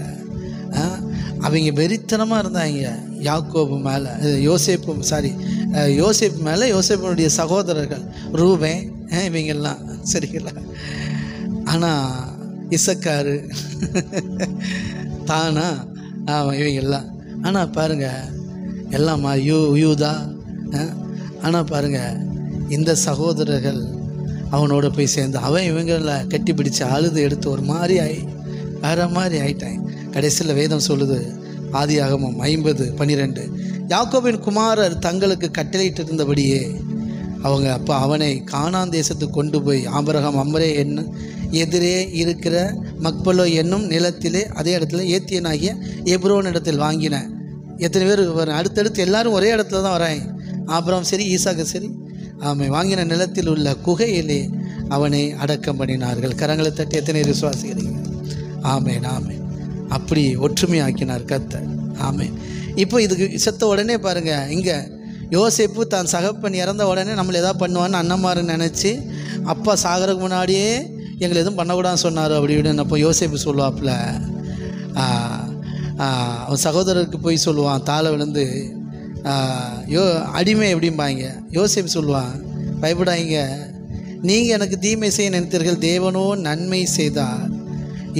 அவங்க வெறித்தனமாக இருந்தாங்க யாக்கோபு மேலே, யோசேப்பு மேலே, யோசேப்பினுடைய சகோதரர்கள் ரூபேன் இவங்கெல்லாம். சரிங்களா? ஆனால் இசக்காரு தானா இவங்கெல்லாம். ஆனால் பாருங்கள் எல்லாம் யூதா. ஆனால் பாருங்கள் இந்த சகோதரர்கள் அவனோட போய் சேர்ந்து அவன் இவங்களை கட்டி பிடிச்சி அழுது எடுத்து ஒரு மாதிரி வேறு மாதிரி ஆயிட்டான். கடைசியில் வேதம் சொல்லுது, ஆதியாகமம் 50:12, யாக்கோபின் குமாரர் தங்களுக்கு கட்டளையிட்டு இருந்தபடியே அவங்க அப்போ அவனை கானான் தேசத்துக்கு கொண்டு போய் ஆபிரகாம் அம்ரே என்னும் எதிரே இருக்கிற மக்பலோ என்னும் நிலத்திலே அதே இடத்துல ஏத்தியனாகிய எப்ரோன் இடத்தில் வாங்கின. எத்தனை பேர் அடுத்தடுத்து எல்லாரும் ஒரே இடத்துல தான் வராங்க. ஆபிரகாம் சரி, ஈசாக்கு சரி. அவன் வாங்கின நிலத்தில் உள்ள குகையிலே அவனை அடக்கம் பண்ணினார்கள். கரங்களை தட்டி எத்தனை விசுவாசிக்கிறீங்க? ஆமேன், ஆமேன், அப்படி ஒற்றுமையாக்கினார் கர்த்தர். ஆமென். இப்போ இதுக்கு செத்த உடனே பாருங்கள், இங்கே யோசேப்பு தான் சகப்பன் இறந்த உடனே நம்மளை எதாவது பண்ணுவான்னு அண்ணன்மாருன்னு நினச்சி அப்பா சாகிறதுக்கு முன்னாடியே எங்களை எதுவும் பண்ணக்கூடாதுன்னு சொன்னார் அப்படி இப்படின்னு. அப்போ யோசேப்பு சொல்லுவாப்புல, அவன் சகோதரருக்கு போய் சொல்லுவான், தாழ விழுந்து அடிமை எப்படிம்பாங்க. யோசேப்பு சொல்லுவான், பயப்படாதீங்க, நீங்கள் எனக்கு தீமை செய்ய நினைத்தீர்கள், தேவனோ நன்மை செய்தார்.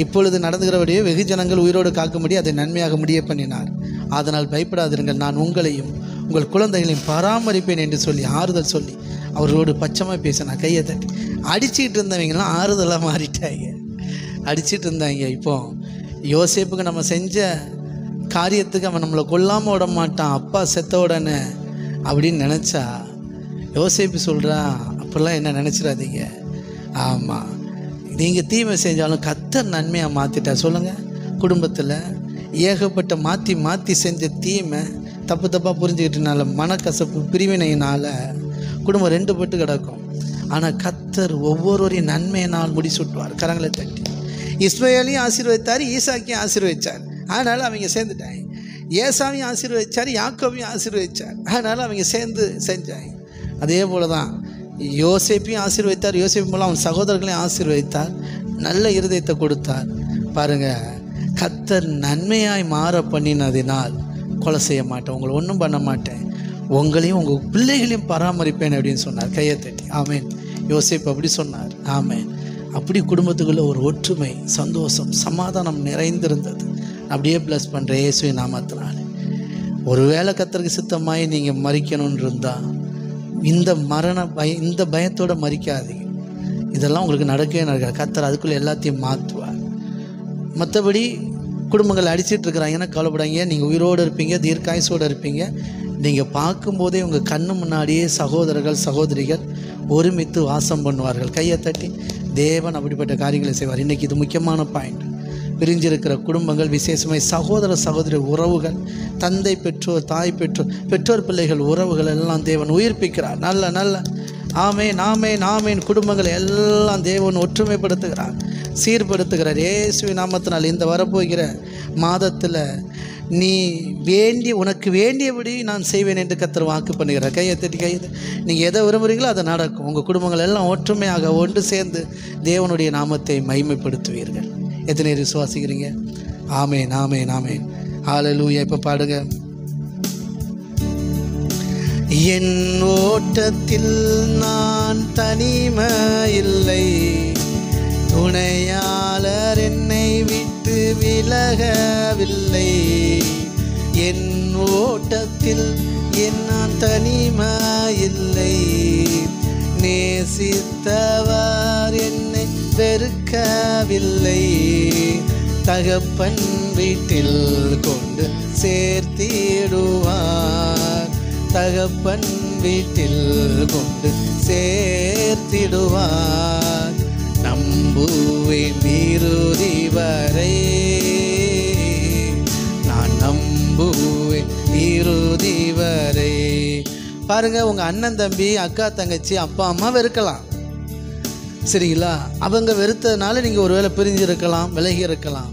இப்பொழுது நடந்துகிறபடியே வெகு ஜனங்கள் உயிரோடு காக்கும்படி அதை நன்மையாக முடிய பண்ணினார். அதனால் பயப்படாதிருங்கள், நான் உங்களையும் உங்கள் குழந்தைகளையும் பராமரிப்பேன் என்று சொல்லி ஆறுதல் சொல்லி அவர்களோடு பச்சமாக பேசினா. கையை தட்டி அடிச்சுக்கிட்டு இருந்தவங்களாம் ஆறுதலாக மாறிட்டாங்க. அடிச்சுட்டு இருந்தாங்க. இப்போ யோசேப்புக்கு நம்ம செஞ்ச காரியத்துக்கு அவன் நம்மளை கொல்லாமல் விட மாட்டான், அப்பா செத்த உடனே அப்படின்னு நினச்சா யோசேப்பு சொல்கிறான், அப்படிலாம் என்ன நினச்சிடாதீங்க. ஆமாம், நீங்கள் தீமை செஞ்சாலும் கர்த்தர் நன்மையாக மாற்றிட்டா. சொல்லுங்கள், குடும்பத்தில் ஏகப்பட்ட மாற்றி மாற்றி செஞ்ச தீமை தப்பாக புரிஞ்சுக்கிட்டனால மனக்கசப்பு பிரிவினையினால் குடும்பம் ரெண்டு பட்டு கிடக்கும். ஆனால் கர்த்தர் ஒவ்வொருவரையும் நன்மையினால் முடிசூட்டுவார். கரங்களை தட்டி இஸ்மாயேலையும் ஆசீர்வதித்தார், ஈசாக்கையும் ஆசீர்வதித்தார். அதனால் அவங்க சேர்ந்துட்டாங்க. ஏசாவையும் ஆசீர்வதித்தார், யாக்கோபையும் ஆசீர்வதித்தார். அதனால் அவங்க சேர்ந்து செஞ்சாங்க. அதே போல தான் யோசேப்பையும் ஆசீர்வதித்தார், யோசேப்பு மூலம் அவன் சகோதரர்களையும் ஆசீர்வதித்தார், நல்ல இருதயத்தை கொடுத்தார். பாருங்கள், கர்த்தர் நன்மையாய் மாற பண்ணினதினால் கொலை செய்ய மாட்டேன், உங்களை ஒன்றும் பண்ண மாட்டேன், உங்களையும் உங்கள் பிள்ளைகளையும் பராமரிப்பேன் அப்படின்னு சொன்னார். கையை தட்டி ஆமேன். யோசேப்பு அப்படி சொன்னார். ஆமேன். அப்படி குடும்பத்துக்குள்ளே ஒரு ஒற்றுமை, சந்தோஷம், சமாதானம் நிறைந்திருந்தது. அப்படியே ப்ளஸ் பண்ணுற இயேசுவின் நாமத்தினால. ஒருவேளை கர்த்தருக்கு சித்தமாய் நீங்கள் மறிக்கணும்னு இருந்தால் இந்த இந்த பயத்தோடு மறிக்காதீங்க. இதெல்லாம் உங்களுக்கு நடக்கவே நடக்காது. கர்த்தர் அதுக்குள்ளே எல்லாத்தையும் மாற்றுவார். மற்றபடி குடும்பங்கள் அடிச்சிட்டு இருக்கிறாங்கன்னா கவலைப்படாங்க, நீங்கள் உயிரோடு இருப்பீங்க, தீர்க்காயசோடு இருப்பீங்க. நீங்கள் பார்க்கும்போதே உங்கள் கண்ணு முன்னாடியே சகோதரர்கள் சகோதரிகள் ஒருமித்து வாசம் பண்ணுவார்கள். கையை தட்டி தேவன் அப்படிப்பட்ட காரியங்களை செய்வார். இன்றைக்கி இது முக்கியமான பாயிண்ட். பிரிஞ்சிருக்கிற குடும்பங்கள், விசேஷமாய் சகோதர சகோதரி உறவுகள், தந்தை பெற்றோர் தாய் பெற்றோர் பிள்ளைகள் உறவுகள் எல்லாம் தேவன் உயிர்ப்பிக்கிறார். நல்ல நல்ல ஆமேன் ஆமேன் ஆமேன். குடும்பங்களை எல்லாம் தேவன் ஒற்றுமைப்படுத்துகிறார், சீர்படுத்துகிறார் இயேசுவின் நாமத்தினால். இந்த வரப்போகிற மாதத்தில் நீ உனக்கு வேண்டியபடி நான் செய்வேன் என்று கர்த்தர் வாக்கு பண்ணுகிறார். கையை தட்டி கைது நீங்கள் எதை விரும்புகிறீங்களோ அதை நடக்கும். உங்கள் குடும்பங்கள் எல்லாம் ஒற்றுமையாக ஒன்று சேர்ந்து தேவனுடைய நாமத்தை மகிமைப்படுத்துவீர்கள். எத்தனை பேர் விசுவாசிக்கிறீங்க? ஆமேன் ஆமேன் ஆமேன். ஹல்லேலூயா. இப்போ பாடுங்க. என் ஓட்டத்தில் நான் தனிமை இல்லை, துணையாளர் என்னை விட்டு விலகவில்லை. என் ஓட்டத்தில் நான் தனிமை இல்லை, நேசித்தவர் என்னை வெறுக்கவில்லை. தகப்பன் வீட்டில் கொண்டு சேர்த்திடுவார், தகப்பன் வீட்டில் கொண்டு சேர்த்திடுவார். நம்புவேன் இறுதி வரை, நான் நம்புவேன் இறுதி வரை. பாருங்க, உங்கள் அண்ணன் தம்பி அக்கா தங்கச்சி அப்பா அம்மா வெறுக்கலாம், சரிங்களா? அவங்க வெறுத்ததுனால நீங்கள் ஒருவேளை பிரிஞ்சிருக்கலாம், விலகி இருக்கலாம்.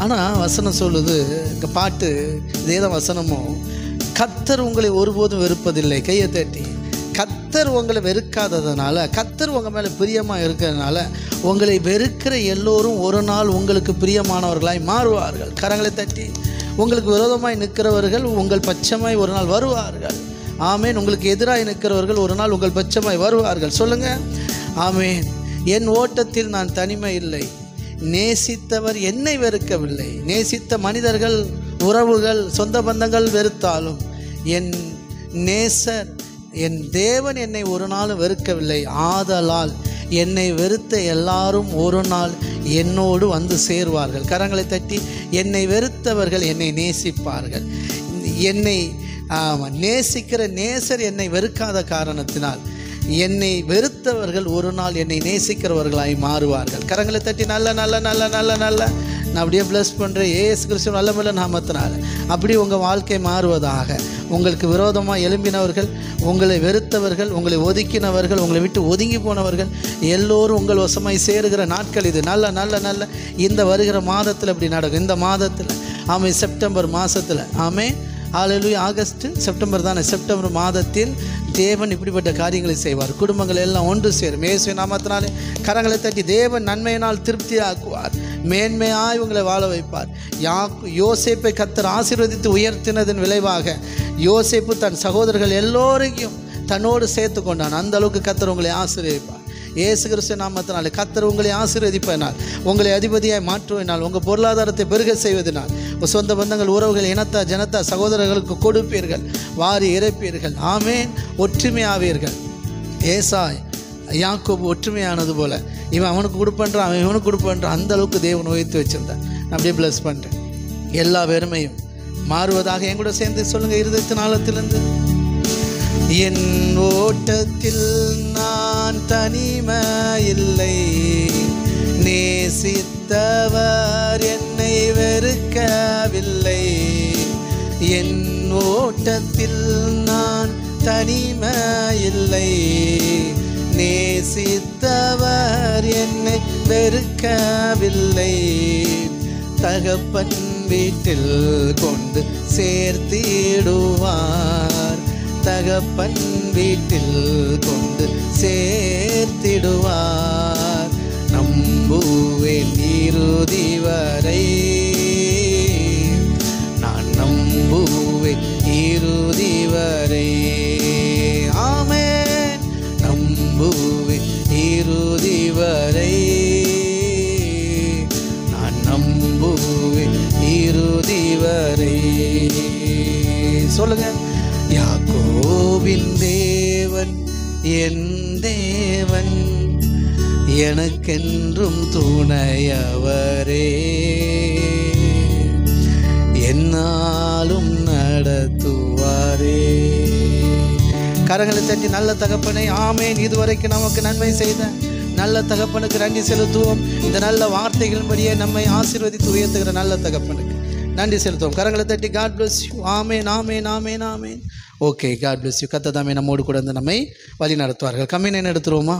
ஆனால் வசனம் சொல்லுது, இந்த பாட்டு இதே தான் வசனமும், கர்த்தர் உங்களை ஒருபோதும் வெறுப்பதில்லை. கையை தட்டி கர்த்தர் உங்களை வெறுக்காததுனால, கர்த்தர் உங்கள் மேலே பிரியமாக இருக்கிறதுனால, உங்களை வெறுக்கிற எல்லோரும் ஒரு நாள் உங்களுக்கு பிரியமானவர்களாய் மாறுவார்கள். கரங்களை தட்டி உங்களுக்கு விரோதமாய் நிற்கிறவர்கள் உங்கள் பட்சமாய் ஒரு நாள் வருவார்கள். ஆமேன். உங்களுக்கு எதிராக நிற்கிறவர்கள் ஒரு நாள் உங்கள் பட்சமாய் வருவார்கள். சொல்லுங்கள் ஆமேன். என் ஓட்டத்தில் நான் தனிமை இல்லை, நேசித்தவர் என்னை வெறுக்கவில்லை. நேசித்த மனிதர்கள், உறவுகள், சொந்த பந்தங்கள் வெறுத்தாலும் என் நேசர், என் தேவன் என்னை ஒரு நாளும் வெறுக்கவில்லை. ஆதலால் என்னை வெறுத்த எல்லாரும் ஒரு நாள் என்னோடு வந்து சேருவார்கள். கரங்களை தட்டி என்னை வெறுத்தவர்கள் என்னை நேசிப்பார்கள். என்னை நேசிக்கிற நேசர் என்னை வெறுக்காத காரணத்தினால் என்னை வெறுத்தவர்கள் ஒரு நாள் என்னை நேசிக்கிறவர்களாய் மாறுவார்கள். கரங்களை தட்டி நல்ல நல்ல நல்ல நல்ல நல்ல நான் அப்படியே ப்ளஸ் பண்ணுறேன் இயேசு கிறிஸ்து நல்ல நாமத்தினால. அப்படி உங்கள் வாழ்க்கை மாறுவதாக. உங்களுக்கு விரோதமாக எழும்பினவர்கள், உங்களை வெறுத்தவர்கள், உங்களை ஒதுக்கினவர்கள், உங்களை விட்டு ஒதுங்கி போனவர்கள் எல்லோரும் உங்கள் வசமாய் சேருகிற நாட்கள் இது. நல்ல நல்ல நல்ல இந்த வருகிற மாதத்தில் இப்படி நடக்கும். இந்த மாதத்தில் ஆமே, செப்டம்பர் மாதத்தில் ஆமே, ஹல்லேலூயா. ஆகஸ்ட் செப்டம்பர் தானே, செப்டம்பர் மாதத்தில் தேவன் இப்படிப்பட்ட காரியங்களை செய்வார். குடும்பங்கள் எல்லாம் ஒன்று சேரும். இயேசு நாமத்தினாலே கரங்களை தட்டி தேவன் நன்மையினால் திருப்தி ஆக்குவார். மேன்மையாய் உங்களை வாழ வைப்பார். யோசேப்பை கர்த்தர் ஆசீர்வதித்து உயர்த்தினதன் விளைவாக யோசேப்பு தன் சகோதரர்கள் எல்லோரையும் தன்னோடு சேர்த்து கொண்டான். அந்த அளவுக்கு கர்த்தர் உங்களை ஆசீர்வதிப்பார். இயேசு கிறிஸ்து நாமத்தினாலே கர்த்தர் உங்களை ஆசீர்வதிப்பதனால், உங்களை அதிபதியாய் மாற்றுவதனால், உங்கள் பொருளாதாரத்தை பெருக செய்வதனால், உங்கள் சொந்த பந்தங்கள், உறவுகள், இனத்தா ஜனத்தா சகோதரர்களுக்கு கொடுப்பீர்கள், வாரி இறைப்பீர்கள். ஆமேன். ஒற்றுமையாவீர்கள். ஏசாய் யாக்கோபு ஒற்றுமையானது போல இவன் அவனுக்கு கொடுப்பன்றான், அவன் இவனுக்கு கொடுப்பன்றான். அந்த அளவுக்கு தேவன் உயர்த்தி வச்சிருந்தான். நான் அப்படியே ப்ளஸ் பண்ணுறேன். எல்லா வெறுமையும் மாறுவதாக. என் கூட சேர்ந்து சொல்லுங்கள், இருதயத்தின் ஆழத்திலிருந்து. என் ஓட்டத்தில் நான் தனிமையில்லை, நேசித்தவர் என்னை வெறுக்கவில்லை. என் ஓட்டத்தில் நான் தனிமையில்லை, நேசித்தவர் என்னை வெறுக்கவில்லை. தகப்பன் வீட்டில் கொண்டு சேர்த்திடுவார், தகப்பன் வீட்டில் கொண்டு சேர்த்திடுவார். நம்புவேன் இறுதி வரை, நான் நம்புவேன் இறுதி வரை. ஆமென். நம்புவேன் இறுதி வரை, நான் நம்புவேன் இறுதி வரை. சொல்லுங்க. யாக்கோபின் தேவன் என் தேவன், எனக்கென்றும் துணையவரே, என்னாலும் நடத்துவாரே. கரங்களை தட்டி நல்ல தகப்பனை ஆமேன். இதுவரைக்கும் நமக்கு நன்மை செய்த நல்ல தகப்பனுக்கு நன்றி செலுத்துவோம். இந்த நல்ல வார்த்தைகளின்படியே நம்மை ஆசீர்வதித்து உயர்த்துகிற நல்ல தகப்பனுக்கு நன்றி செலுத்துவோம். கரங்களை தட்டி காட் பிளஸ் யூ. ஆமேன் ஆமேன் ஆமேன் ஆமேன். Okay, God bless you. கர்த்தர் தாமே நம்மோடு கூட வந்து நம்மை வழி நடத்துவார்கள். கம்மியன் எடுத்துருவோமா?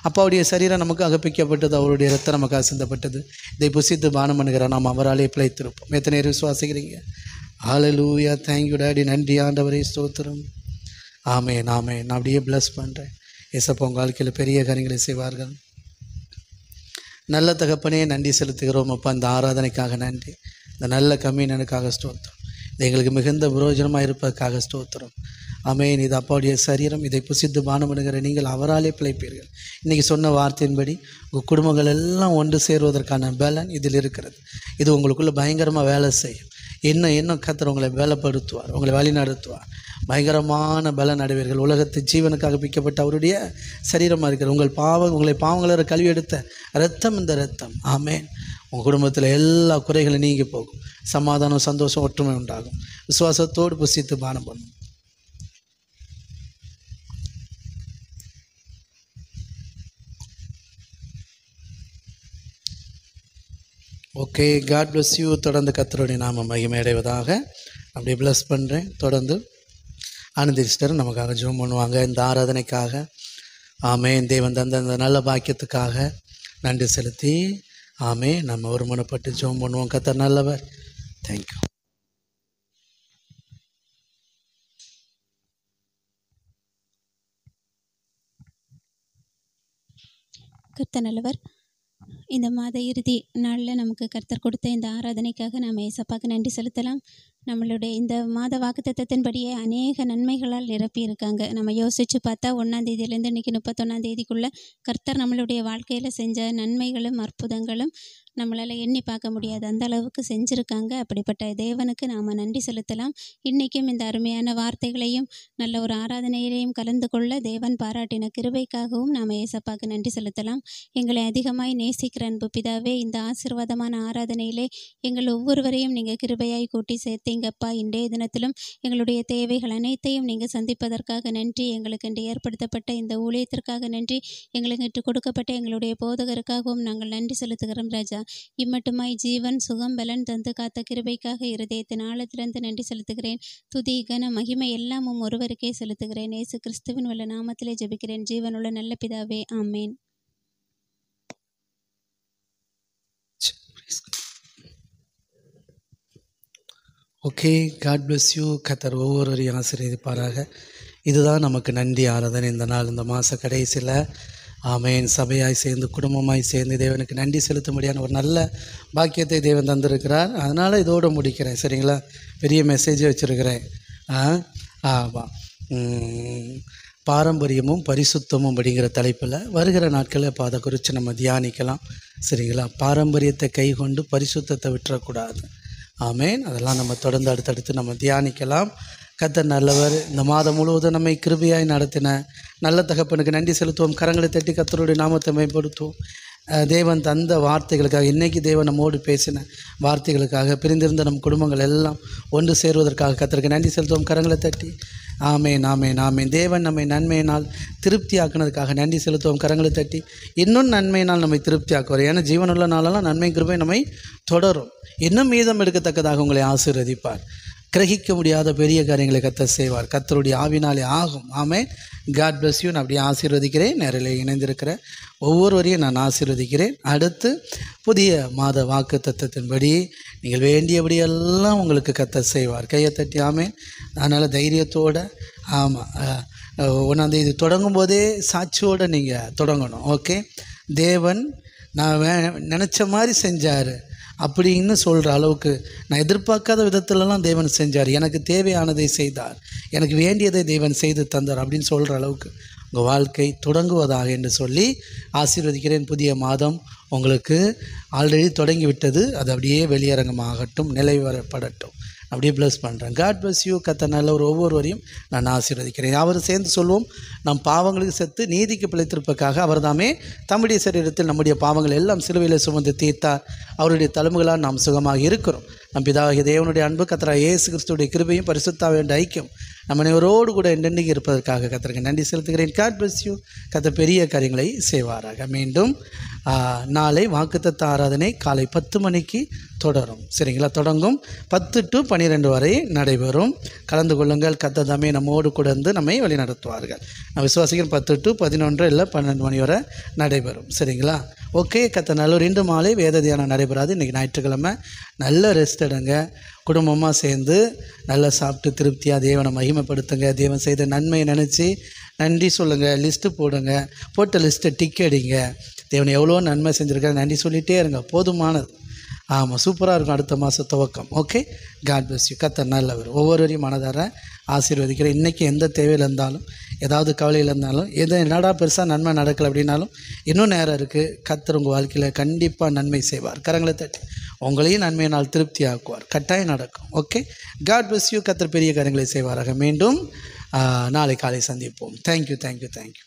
அப்பாவுடைய சரீரம் நமக்கு அகப்பிக்கப்பட்டது, அவருடைய ரத்தம் நமக்காக சிந்தப்பட்டது. இதை புசித்து பானம் பண்ணுகிற நாம் அவராலே பிழைத்திருப்போம். எத்தனை நேரம் விசுவாசிக்கிறீங்க? ஹல்லேலூயா. Thank you daddy. நன்றி ஆண்டவரே, ஸ்தோத்திரம். ஆமேன் ஆமேன். நான் அப்படியே ப்ளஸ் பண்ணுறேன். ஏசப்பா உங்கள் வாழ்க்கையில் பெரிய காரியங்களை செய்வார்கள். நல்ல தகப்பனே நன்றி செலுத்துகிறோம் அப்பா. இந்த ஆராதனைக்காக நன்றி. இந்த நல்ல கம்மியனுக்காக ஸ்தோத்திரம். இது எங்களுக்கு மிகுந்த பிரயோஜனமாக இருப்பதற்காக ஸ்தோத்திரம். ஆமேன். இது அப்பாவுடைய சரீரம், இதை புசித்து பானம் பண்ணுகிற நீங்கள் அவராலே பிழைப்பீர்கள். இன்றைக்கி சொன்ன வார்த்தையின்படி உங்கள் குடும்பங்கள் எல்லாம் ஒன்று சேருவதற்கான பலன் இதில் இருக்கிறது. இது உங்களுக்குள்ளே பயங்கரமாக வேலை செய்யும். இன்னும் கர்த்தர் உங்களை வேலைப்படுத்துவார், உங்களை வழி நடத்துவார். பயங்கரமான பலன் அடைவீர்கள். உலகத்து ஜீவனுக்காக பிக்கப்பட்ட அவருடைய சரீரமாக இருக்கிற உங்களை பாவங்கள கழுவி எடுத்த இரத்தம் இந்த இரத்தம். ஆமேன். உங்கள் குடும்பத்தில் எல்லா குறைகளும் நீங்கி போகும். சமாதானம், சந்தோஷம், ஒற்றுமை உண்டாகும். விசுவாசத்தோடு புசித்து பானம் பண்ணும். Okay, God bless you. தொடர்ந்து கர்த்தருடைய நாமம் மகிமையடைவதாக. அப்படியே ப்ளஸ் பண்ணுறேன். தொடர்ந்து ஆனந்தி சிஸ்டர் நமக்காக ஜெபம் பண்ணுவாங்க இந்த ஆராதனைக்காக. ஆமேன். தேவன் தந்த அந்த நல்ல பாக்கியத்துக்காக நன்றி செலுத்தி நம்ம ஒருமனப்பட்டு ஜெபம் பண்ணுவோம். கர்த்தர் நல்லவர். தேங்க்யூ. கர்த்தர் நல்லவர். இந்த மாத இறுதி நாளில் நமக்கு கர்த்தர் கொடுத்த இந்த ஆராதனைக்காக நாம் ஏசப்பாக்கு நன்றி செலுத்தலாம். நம்மளுடைய இந்த மாத வாக்குத்தத்தத்தின்படியே அநேக நன்மைகளால் நிரப்பியிருக்காங்க. நம்ம யோசித்து பார்த்தா 1ஆம் தேதியிலேருந்து இன்றைக்கி 31ஆம் தேதிக்குள்ளே கர்த்தர் நம்மளுடைய வாழ்க்கையில் செஞ்ச நன்மைகளும் அற்புதங்களும் நம்மளால் எண்ணி பார்க்க முடியாது. அந்த அளவுக்கு செஞ்சுருக்காங்க. அப்படிப்பட்ட தேவனுக்கு நாம் நன்றி செலுத்தலாம். இன்றைக்கும் இந்த அருமையான வார்த்தைகளையும் நல்ல ஒரு ஆராதனையிலையும் கலந்து கொள்ள தேவன் பாராட்டின கிருபைக்காகவும் நாம் ஏசப்பாக்கு நன்றி செலுத்தலாம். எங்களை அதிகமாய் நேசிக்கிற அன்பு பிதாவே, இந்த ஆசீர்வாதமான ஆராதனையிலே எங்கள் ஒவ்வொருவரையும் நீங்கள் கிருபையாய் கூட்டி சேர்த்தீங்கப்பா. இன்றைய தினத்திலும் எங்களுடைய தேவைகள் அனைத்தையும் நீங்கள் சந்திப்பதற்காக நன்றி. எங்களுக்கு இன்று ஏற்படுத்தப்பட்ட இந்த ஊழியத்திற்காக நன்றி. எங்களுக்கு இன்று கொடுக்கப்பட்ட எங்களுடைய போதகருக்காகவும் நாங்கள் நன்றி செலுத்துகிறோம் ராஜா. இம்மட்டுமாய் ஜீவன் சுகம் பலன் தந்து காத்த கிருபைக்காக இருதயத்தின் ஆழத்திலிருந்து நன்றி செலுத்துகிறேன். துதி கன மகிமை எல்லாமும் ஒருவருக்கே செலுத்துகிறேன். இயேசு கிறிஸ்துவின் வல்ல நாமத்திலே ஜெபிக்கிறேன் ஜீவனுள்ள நல்ல பிதாவே, amen. Okay, God bless you. கர்த்தர் ஒவ்வொருவரையும் ஆசீர்வதிப்பாராக. இதுதான் நமக்கு நன்றி ஆராதனை இந்த நாள், இந்த மாத கடைசியில். ஆமேன். சபையாய் சேர்ந்து குடும்பமாய் சேர்ந்து தேவனுக்கு நன்றி செலுத்தும்படியான ஒரு நல்ல பாக்கியத்தை தேவன் தந்திருக்கிறார். அதனால் இதோடு முடிக்கிறேன், சரிங்களா? பெரிய மெசேஜை வச்சுருக்கிறேன். ஆமாம், பாரம்பரியமும் பரிசுத்தமும் அப்படிங்கிற தலைப்பில் வருகிற நாட்களில் இப்போ அதை குறித்து நம்ம தியானிக்கலாம், சரிங்களா? பாரம்பரியத்தை கை கொண்டு பரிசுத்தத்தை விட்டுறக்கூடாது. ஆமேன். அதெல்லாம் நம்ம தொடர்ந்து அடுத்தடுத்து நம்ம தியானிக்கலாம். கர்த்தர் நல்லவர். இந்த மாதம் முழுவதும் நம்மை கிருபையாய் நடத்தின நல்ல தகப்பனுக்கு நன்றி செலுத்துவோம். கரங்களை தட்டி கர்த்தருடைய நாமத்தை மேம்படுத்துவோம். தேவன் தந்த வார்த்தைகளுக்காக, இன்றைக்கி தேவன் நம்மோடு பேசின வார்த்தைகளுக்காக, பிரிந்திருந்த நம் குடும்பங்கள் எல்லாம் ஒன்று சேருவதற்காக கர்த்தருக்கு நன்றி செலுத்துவோம். கரங்களை தட்டி ஆமேன், ஆமேன், ஆமேன். தேவன் நம்மை நன்மையினால் திருப்தி ஆக்குனதுக்காக நன்றி செலுத்துவோம். கரங்களை தட்டி இன்னும் நன்மையினால் நம்மை திருப்தி ஆக்குவார். ஏன்னா ஜீவனுள்ள நாளெல்லாம் நன்மை கிருபை நம்மை தொடரும். இன்னும் மீதம் எடுக்கத்தக்கதாக உங்களை ஆசீர்வதிப்பார். கிரகிக்க முடியாத பெரிய காரியங்களை கர்த்தர் செய்வார். கர்த்தருடைய ஆவினாலே ஆகும். ஆமேன். God bless you. நான் அப்படியே ஆசீர்வதிக்கிறேன். நேரில் இணைந்திருக்கிற ஒவ்வொருவரையும் நான் ஆசீர்வதிக்கிறேன். அடுத்து புதிய மாத வாக்கு தத்தத்தின்படி நீங்கள் வேண்டியபடியெல்லாம் உங்களுக்கு கர்த்தர் செய்வார். கையை தட்டி ஆமேன். அதனால் தைரியத்தோடு, ஆமாம், 1ஆம் தேதி தொடங்கும் போதே சாட்சியோடு நீங்கள் தொடங்கணும். ஓகே, தேவன் நான் நினச்ச மாதிரி செஞ்சார் அப்படின்னு சொல்கிற அளவுக்கு, நான் எதிர்பார்க்காத விதத்துலலாம் தேவன் செஞ்சார், எனக்கு தேவையானதை செய்தார், எனக்கு வேண்டியதை தேவன் செய்து தந்தார் அப்படின்னு சொல்கிற அளவுக்கு உங்கள் வாழ்க்கை தொடங்குவதாக என்று சொல்லி ஆசீர்வதிக்கிறேன். புதிய மாதம் உங்களுக்கு ஆல்ரெடி தொடங்கிவிட்டது. அது அப்படியே வெளியரங்கமாகட்டும், நிலைவரப்படட்டும். அப்படியே ப்ளஸ் பண்ணுறேன். God bless you. கர்த்தர் நல்லவர். ஒவ்வொருவரையும் நான் ஆசீர்வதிக்கிறேன். அவரும் சேர்ந்து சொல்வோம், நம் பாவங்களுக்கு செத்து நீதிக்கு பிழைத்திருப்பதற்காக அவர் தாமே தம்முடைய சரீரத்தில் நம்முடைய பாவங்கள் எல்லாம் சிலுவையில் சுமந்து தீர்த்தார். அவருடைய தழும்புகளால் நாம் சுகமாக இருக்கிறோம். நம் பிதாவாகிய தேவனுடைய அன்பு, கர்த்தராகிய இயேசு கிறிஸ்துவுடைய கிருபையும் பரிசுத்தாவின் ஐக்கியம் நம்ம அனைவரோடு கூட என்னென்னைக்கு இருப்பதற்காக கர்த்தருக்கு நன்றி செலுத்துகிறேன். God bless you. கர்த்தர் பெரிய காரியங்களை செய்வாராக. மீண்டும் நாளை வாக்குத்தத்த ஆராதனை காலை 10 மணிக்கு தொடரும், சரிங்களா? தொடங்கும் 10 to 12 வரை நடைபெறும். கலந்து கொள்ளுங்கள். கர்த்தர் தாமே நம்மோடு கூட இருந்து நம்மை வழி நடத்துவார்கள். நான் விசுவாசிக்கிறேன் 10 to 11 இல்லை 12 மணி வரை நடைபெறும், சரிங்களா? ஓகே, கர்த்தர் நல்லவர். இன்று மாலை வேத தியானம் நடைபெறாது. இன்றைக்கி ஞாயிற்றுக்கிழமை. நல்ல ரெஸ்ட் எடுங்க. குடும்பமாக சேர்ந்து நல்லா சாப்பிட்டு திருப்தியாக தேவனை மகிமைப்படுத்துங்க. தேவன் செய்த நன்மையை நினச்சி நன்றி சொல்லுங்கள். லிஸ்ட்டு போடுங்க. போட்ட லிஸ்ட்டை டிக் அடிங்க. தேவனை எவ்வளோ நன்மை செஞ்சுருக்காரு நன்றி சொல்லிகிட்டே இருங்க. போதுமானது. ஆமாம், சூப்பராக இருக்கும் அடுத்த மாதம் துவக்கம். Okay, God bless you. கர்த்தர் நல்லவர். ஒவ்வொருவரையும் மனதார ஆசீர்வதிக்கிறேன். இன்றைக்கி எந்த தேவையில் இருந்தாலும், ஏதாவது கவலையில் இருந்தாலும், என்னடா பெருசாக நன்மை நடக்கலை அப்படின்னாலும் இன்னும் நேரம் இருக்குது. கர்த்தர் உங்கள் வாழ்க்கையில் கண்டிப்பாக நன்மை செய்வார். கரங்களை தட்டி உங்களையும் நன்மையினால் திருப்தி ஆக்குவார். கட்டாயம் நடக்கும். Okay, God bless you. கர்த்தர் பெரிய காரியங்களை செய்வாராக. மீண்டும் நாளை காலை சந்திப்போம். Thank you, thank you, thank you.